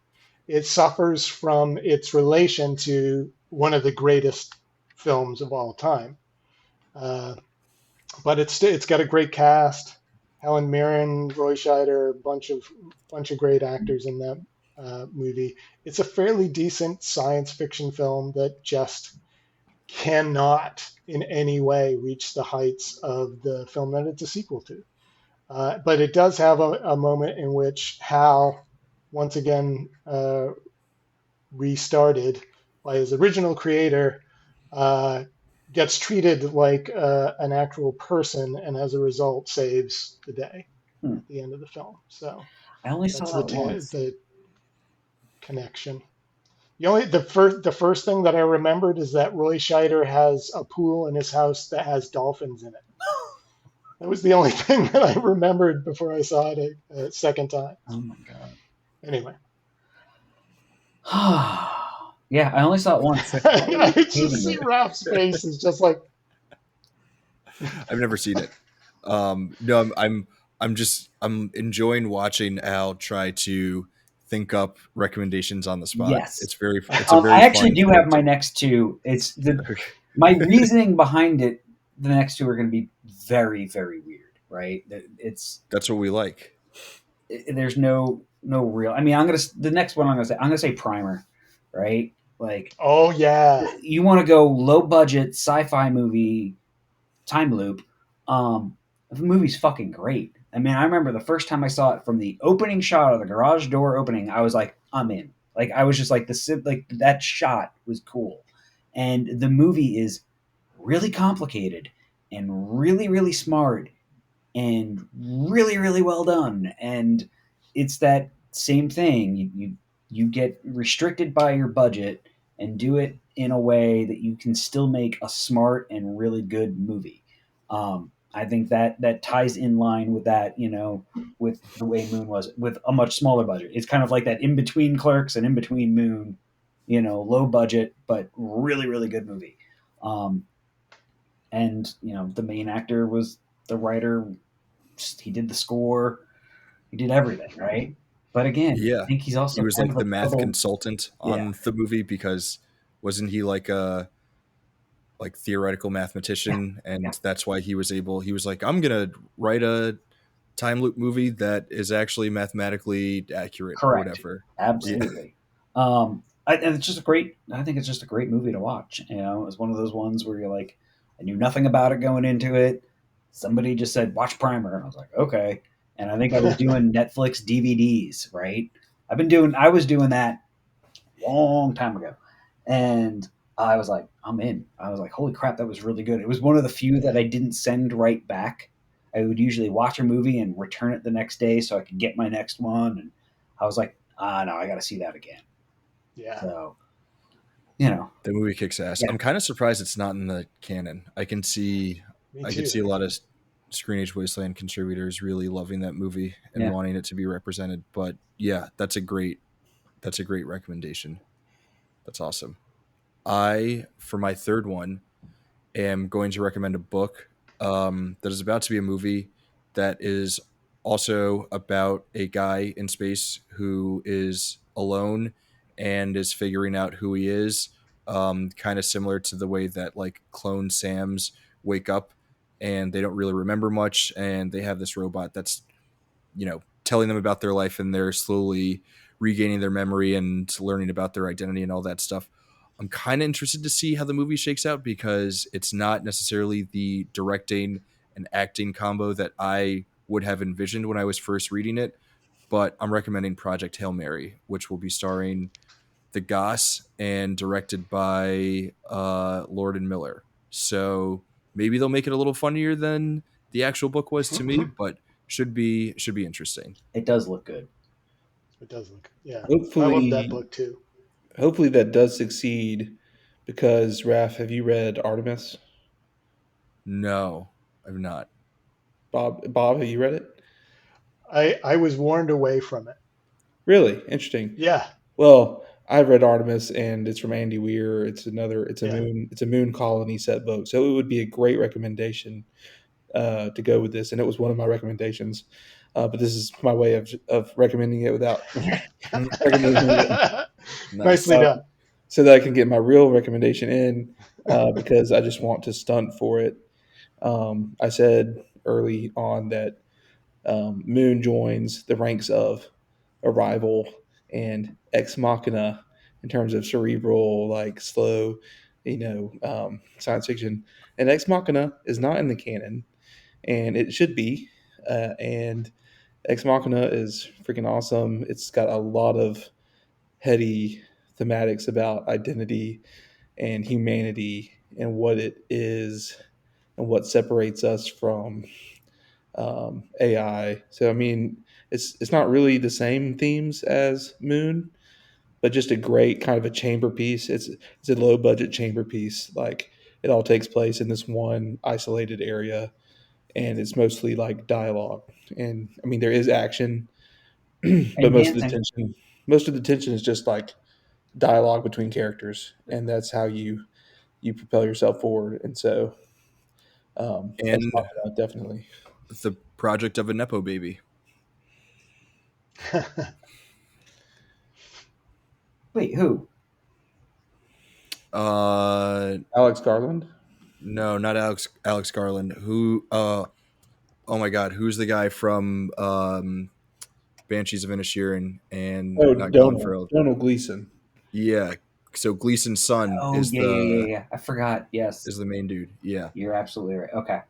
It suffers from its relation to one of the greatest films of all time. Uh, but it's got a great cast. Helen Mirren, Roy Scheider, bunch of great actors in that movie. It's a fairly decent science fiction film that just cannot in any way reach the heights of the film that it's a sequel to. But it does have a moment in which Hal, once again restarted by his original creator, uh, gets treated like an actual person, and as a result, saves the day Hmm. at the end of the film. So I only saw that's that once. the connection. The first thing that I remembered is that Roy Scheider has a pool in his house that has dolphins in it. That was the only thing that I remembered before I saw it a second time. Oh my god. Anyway, Yeah, I only saw it once. I I remember just hating see it. Ralph's face is just like, I've never seen it. No, I'm enjoying watching Al try to think up recommendations on the spot. Yes. It's a very I actually fun do thing have my to. next two. It's the Okay. my reasoning behind it. The next two are going to be very, very weird, right? It's That's what we like. there's no real. I mean, the next one I'm gonna say Primer, right? Like oh yeah, you want to go low budget sci-fi movie time loop. The movie's fucking great. I mean, I remember the first time I saw it, from the opening shot of the garage door opening, I was like, I'm in. Like I was just like like that shot was cool, and the movie is really complicated and really really smart and really really well done. And it's that same thing. You get restricted by your budget and do it in a way that you can still make a smart and really good movie. I think that ties in line with that, with the way Moon was with a much smaller budget. It's kind of like that in between Clerks and in between Moon, low budget but really really good movie. Um, and the main actor was the writer. He did the score. He did everything right. But again, I Yeah, think he's he also was kind like of a the math troubled. consultant Yeah, on the movie because wasn't he like a theoretical yeah, mathematician, yeah. and that's why he was like, I'm gonna write a time loop movie that is actually mathematically accurate or Correct. whatever. Yeah, Absolutely. And it's just I think it's just a great movie to watch. It's one of those ones where you're like, I knew nothing about it going into it. Somebody just said, watch Primer. And I was like, okay. And I think I was doing Netflix DVDs, right? I was doing that long time ago. And I was like, I'm in. I was like, holy crap, that was really good. It was one of the few that I didn't send right back. I would usually watch a movie and return it the next day so I could get my next one. And I was like, no, I got to see that again. yeah, So, the movie kicks ass. yeah, I'm kind of surprised it's not in the canon. me I could too. see a lot of Screen Age Wasteland contributors really loving that movie and yeah, wanting it to be represented. But yeah, that's a great recommendation. That's awesome. For my third one, am going to recommend a book that is about to be a movie that is also about a guy in space who is alone and is figuring out who he is. Kind of similar to the way that like clone Sams wake up and they don't really remember much, and they have this robot that's telling them about their life, and they're slowly regaining their memory and learning about their identity and all that stuff. I'm kind of interested to see how the movie shakes out because it's not necessarily the directing and acting combo that I would have envisioned when I was first reading it. But I'm recommending Project Hail Mary, which will be starring the Goss and directed by Lord and Miller. So maybe they'll make it a little funnier than the actual book was to me, but should be interesting. it does look good. It does look, yeah. I love that Hopefully, book too. hopefully that does succeed. Because Raph, have you read Artemis? No, I've not. Bob, have you read it? I was warned away from it. Really interesting. Yeah, Well, I've read Artemis, and it's from Andy Weir. yeah. It's a moon colony set book. So it would be a great recommendation to go with this, and it was one of my recommendations. but this is my way of recommending it without recommending it, Nice. Nicely done. so that I can get my real recommendation in, because I just want to stunt for it. I said early on that Moon joins the ranks of Arrival and Ex Machina in terms of cerebral, like slow, science fiction. And Ex Machina is not in the canon, and it should be. And Ex Machina is freaking awesome. It's got a lot of heady thematics about identity and humanity and what it is and what separates us from AI. So I mean, it's not really the same themes as Moon, but just a great kind of a chamber piece. It's a low budget chamber piece. Like it all takes place in this one isolated area, and it's mostly like dialogue. And I mean, there is action, but And dancing. most of the tension is just like dialogue between characters, and that's how you propel yourself forward. And so, Ex And Machina, definitely. the project of a nepo baby. Wait, who? Alex Garland. No, not Alex Garland. Who? Oh my God, who's the guy from Banshees of Inisherin and Oh, not Gone for El? Donald Gleason. Yeah. So Gleason's son Oh, is yeah. I forgot. Yes, the main dude. Yeah. you're absolutely right. Okay.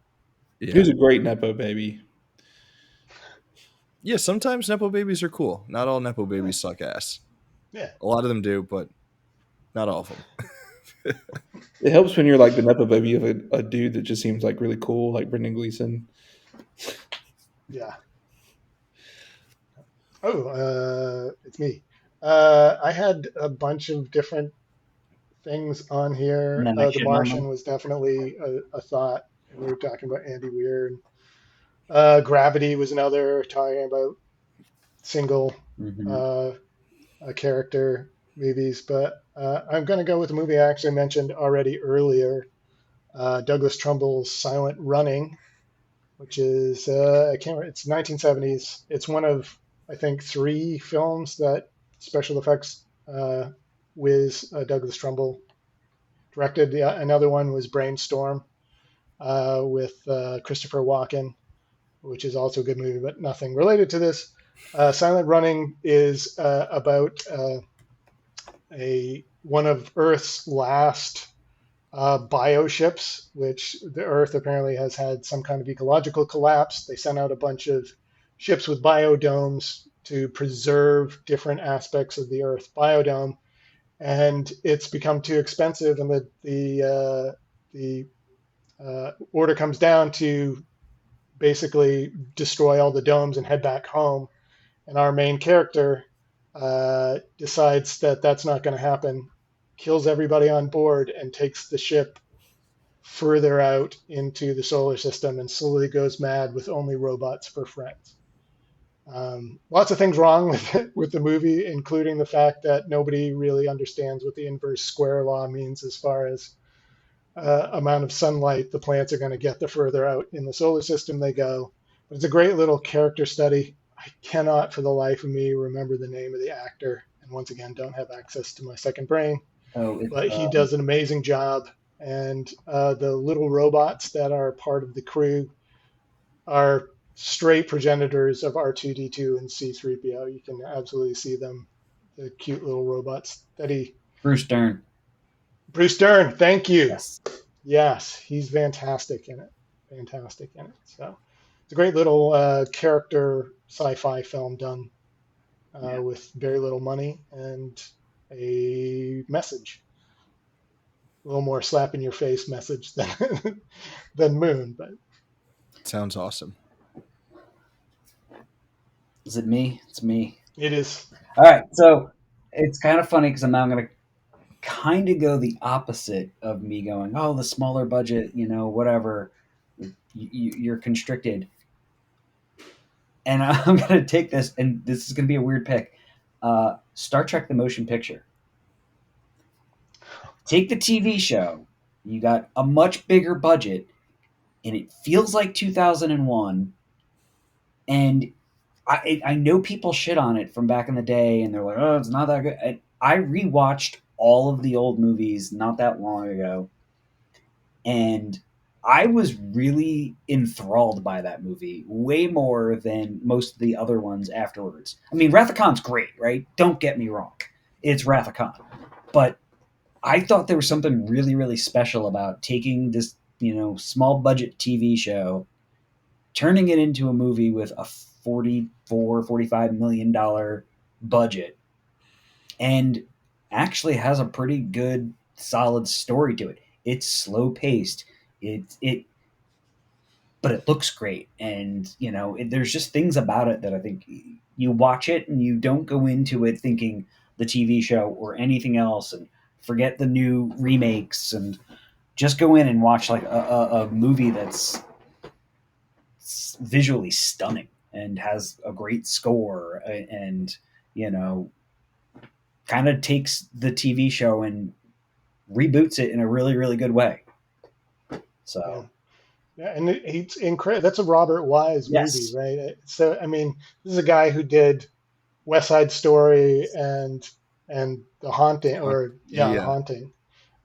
He Yeah. was a great nepo baby. Yeah, sometimes nepo babies are cool. Not all nepo babies suck ass. Yeah. A lot of them do, but not all of them. It helps when you're like the nepo baby of a dude that just seems like really cool, like Brendan Gleeson. Yeah. Oh, it's me. I had a bunch of different things on here. And then I The shit on Martian them. was definitely a thought. And we were talking about Andy Weir. Gravity was another, talking about single Mhm. character movies. But I'm going to go with a movie I actually mentioned already earlier, Douglas Trumbull's Silent Running, which is I can't remember, it's 1970s. It's one of I think three films that special effects whiz Douglas Trumbull directed. Another one was Brainstorm with Christopher Walken, which is also a good movie, but nothing related to this. Silent Running is about a one of Earth's last bioships, which the Earth apparently has had some kind of ecological collapse. They sent out a bunch of ships with biodomes to preserve different aspects of the Earth biodome, and it's become too expensive, and the order comes down to basically destroy all the domes and head back home. And our main character decides that that's not going to happen, kills everybody on board, and takes the ship further out into the solar system and slowly goes mad with only robots for friends. Lots of things wrong with it, with the movie, including the fact that nobody really understands what the inverse square law means as far as amount of sunlight the plants are going to get the further out in the solar system they go. But it's a great little character study. I cannot for the life of me remember the name of the actor, and once again, don't have access to my second brain. Oh, it's But he does an amazing job. And the little robots that are part of the crew are straight progenitors of R2D2 and C3PO. You can absolutely see them, the cute little robots that he. Bruce Dern. Bruce Dern, thank you. Yes. Yes, he's fantastic in it. Fantastic in it. So it's a great little character sci-fi film done with very little money and a message. A little more slap in your face message than than Moon, but Sounds awesome. Is it me? It's me. it is. All right. So it's kind of funny because I'm going to kind of go the opposite of me going, oh, the smaller budget, whatever. You're constricted. And I'm going to take this, and this is going to be a weird pick. Star Trek: The Motion Picture. Take the TV show. You got a much bigger budget, and it feels like 2001. And I know people shit on it from back in the day, and they're like, "Oh, it's not that good." I rewatched all of the old movies not that long ago, and I was really enthralled by that movie way more than most of the other ones afterwards. I mean, Wrath of Khan's great, right? Don't get me wrong, it's Wrath of Khan, but I thought there was something really, really special about taking this, small budget TV show, turning it into a movie with a 44, $45 million budget, and actually has a pretty good, solid story to it. It's slow paced. It but it looks great, and there's just things about it that I think you watch it and you don't go into it thinking the TV show or anything else, and forget the new remakes, and just go in and watch like a movie that's visually stunning and has a great score, and you know kind of takes the TV show and reboots it in a really, really good way. Yeah. So Yeah, and it's incredible. That's a Robert Wise movie, yes. right? So I mean, this is a guy who did West Side Story and The Haunting, or yeah, The Yeah, Haunting,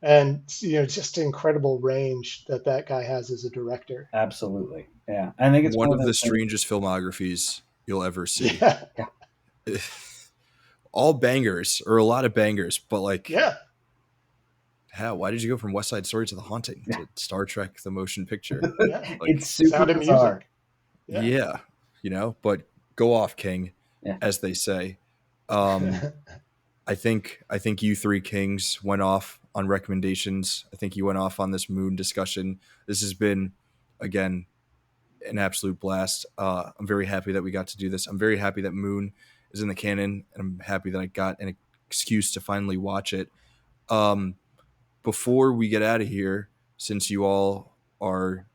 and just incredible range that that guy has as a director. Absolutely. Yeah. I think it's one one of of the those things. strangest filmographies you'll ever see. Yeah, Yeah. All bangers, or a lot of bangers, but like, yeah, how? Why did you go from West Side Story to The Haunting Yeah. to Star Trek: The Motion Picture? yeah. It's Like, super Sound of bizarre. Music. Yeah. yeah, but go off, King, Yeah. as they say. Um, I think you three kings went off on recommendations. I think you went off on this Moon discussion. This has been, again, an absolute blast. I'm very happy that we got to do this. I'm very happy that Moon is in the canon, and I'm happy that I got an excuse to finally watch it. Um, Before we get out of here, since you all are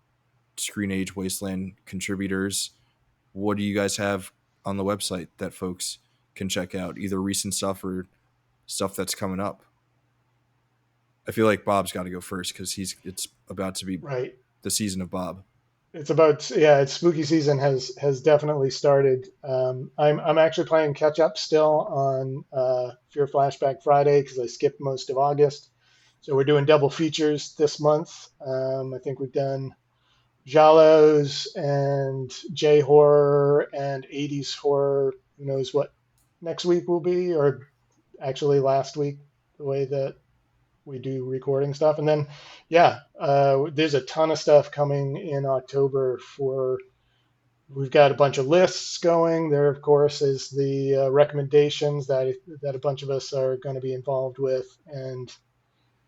Screen Age Wasteland contributors, what do you guys have on the website that folks can check out? Either recent stuff or stuff that's coming up. I feel like Bob's got to go first because it's about to be Right. the season of Bob. It's about, yeah. It's spooky season has definitely started. I'm actually playing catch up still on Fear Flashback Friday because I skipped most of August. So we're doing double features this month. I think we've done Jalos and J horror and 80s horror. Who knows what next week will be, or actually last week, the way that we do recording stuff. And then, yeah, there's a ton of stuff coming in October for. We've got a bunch of lists going. There, of course, is the recommendations that a bunch of us are going to be involved with, and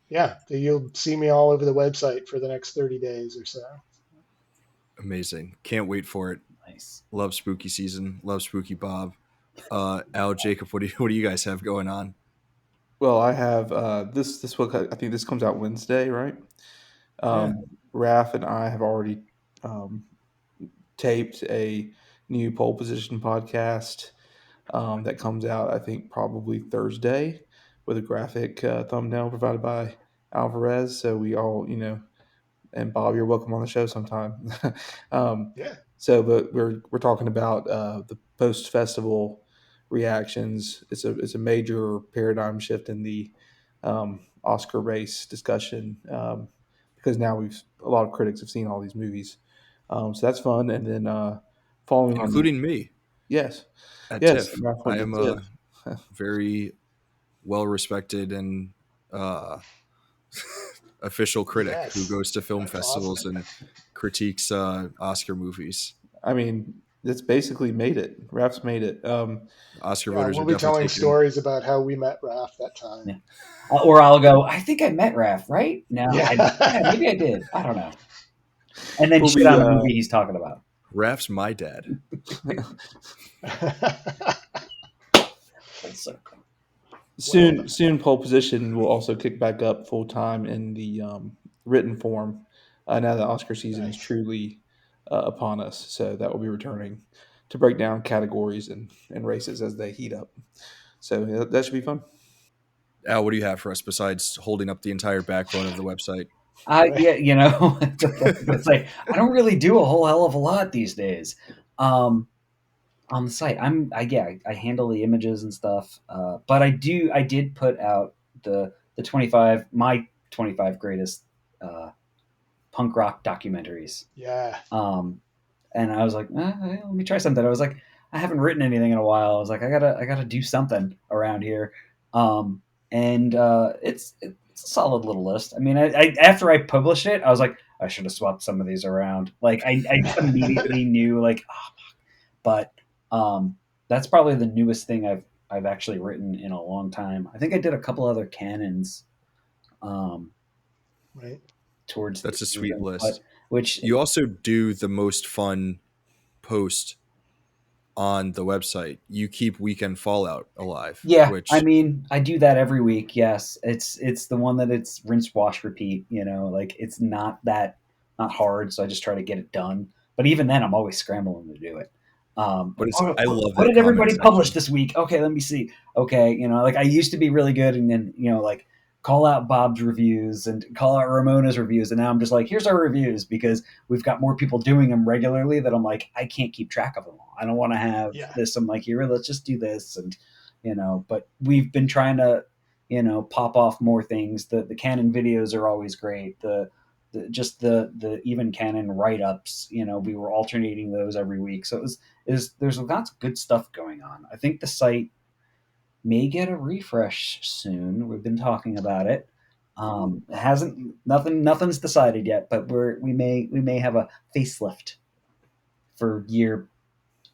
yeah, you'll see me all over the website for the next 30 days or so. Amazing. Can't wait for it. Nice. Love spooky season. Love spooky Bob. Al, Jacob, what do you guys have going on? Well, I have this book. I think this comes out Wednesday, right? Yeah. Raph and I have already um, taped a new pole position podcast that comes out, I think, probably Thursday, with a graphic thumbnail provided by Alvarez. So we all, and Bob, you're welcome on the show sometime. um, Yeah, but we're talking about the post festival reactions. It's a major paradigm shift in the Oscar race discussion, because now a lot of critics have seen all these movies. So that's fun. And then following on that, Including me yes, at yes, TIFF. Raph I went to am a TIFF. very well respected and uh, official critic who yes, goes to film that's festivals awesome. and critiques Oscar movies. I mean, it's basically made it. Raph's made it. Oscar Yeah, voters are we'll be definitely telling taking. stories about how we met Raph that time. Yeah. Or I'll go, I think I met Raph, right? No, yeah, Yeah. maybe I did. I don't know. And then we'll shit be on the movie he's talking about. Raph's my dad. Full circle. Well, soon. Pole position will also kick back up full time in the written form. Now that Oscar season is nice. truly upon us, so that will be returning to break down categories and races as they heat up. So yeah, that should be fun. Al, what do you have for us besides holding up the entire backbone of the website? Right. Yeah, it's like I don't really do a whole hell of a lot these days. Um, on the site. I handle the images and stuff. But I did put out the 25 my 25 greatest punk rock documentaries. Yeah. And I was like, let me try something. I was like, I haven't written anything in a while. I was like, I gotta do something around here. And it's a solid little list. I mean, I after I published it, I was like, I should have swapped some of these around. Like I immediately knew like, but that's probably the newest thing I've actually written in a long time. I think I did a couple other canons um, Right. towards the That's a sweet season, list. which You also do the most fun post on the website. You keep Weekend Fallout alive, yeah, I which mean, I do that every week. Yes, it's the one that it's rinse, wash, repeat. You know, like it's not hard, so I just try to get it done. But even then, I'm always scrambling to do it. but it's I love What that did comment everybody publish section. this week? Okay, let me see. Okay, you know, like I used to be really good, and then like call out Bob's reviews and call out Ramona's reviews, and now I'm just like, here's our reviews because we've got more people doing them regularly that I'm like, I can't keep track of them all. I don't want to have Yeah. this. I'm like, here, let's just do this, and but we've been trying to, pop off more things. The Canon videos are always great. Just the even Canon write ups. We were alternating those every week, so there's lots of good stuff going on. I think the site may get a refresh soon. We've been talking about it. It hasn't nothing's decided yet, but we may have a facelift for year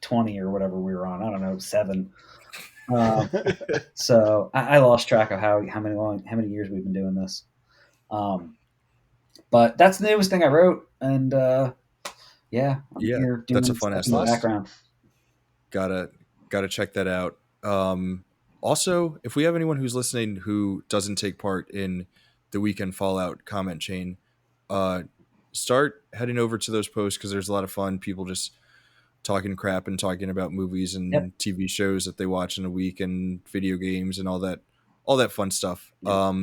20 or whatever we were on. I don't know, 7. Um, so I lost track of how many years we've been doing this. But that's the newest thing I wrote, and yeah, I'm Yeah, here that's a doing fun stuff ass in the list. background. Gotta check that out. Also, if we have anyone who's listening who doesn't take part in the Weekend Fallout comment chain, uh, start heading over to those posts because there's a lot of fun. People just talking crap and talking about movies Yep. and TV shows that they watch in a week and video games and all that fun stuff. Yep.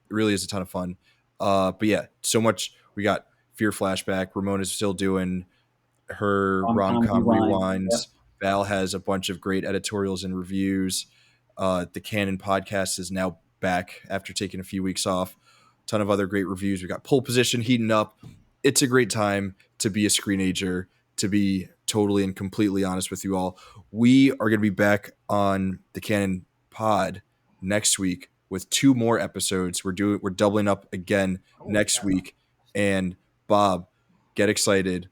It really is a ton of fun. But yeah, so much. We got Fear Flashback. Ramona's still doing her Rom-com rom-com rewind. rewinds. Yep. Val has a bunch of great editorials and reviews. The Canon podcast is now back after taking a few weeks off. Ton of other great reviews. We got Pole Position heating up. It's a great time to be a screenager, to be totally and completely honest with you all. We are going to be back on the Canon pod next week with 2 more episodes. We're doubling up again next Yeah. week. And Bob, get excited.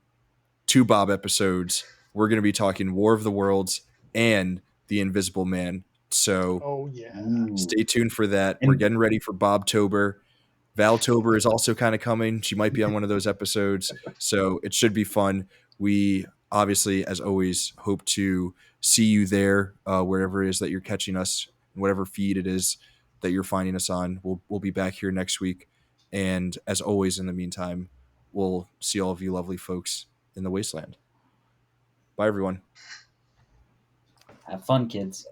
2 Bob episodes. We're going to be talking War of the Worlds and The Invisible Man. So Oh yeah. Ooh. stay tuned for that. We're getting ready for Bobtober. Valtober is also kind of coming. She might be on one of those episodes. So it should be fun. We obviously, as always, hope to see you there, wherever it is that you're catching us, whatever feed it is that you're finding us on. We'll be back here next week. And as always, in the meantime, we'll see all of you lovely folks in the wasteland. Bye, everyone. Have fun, kids.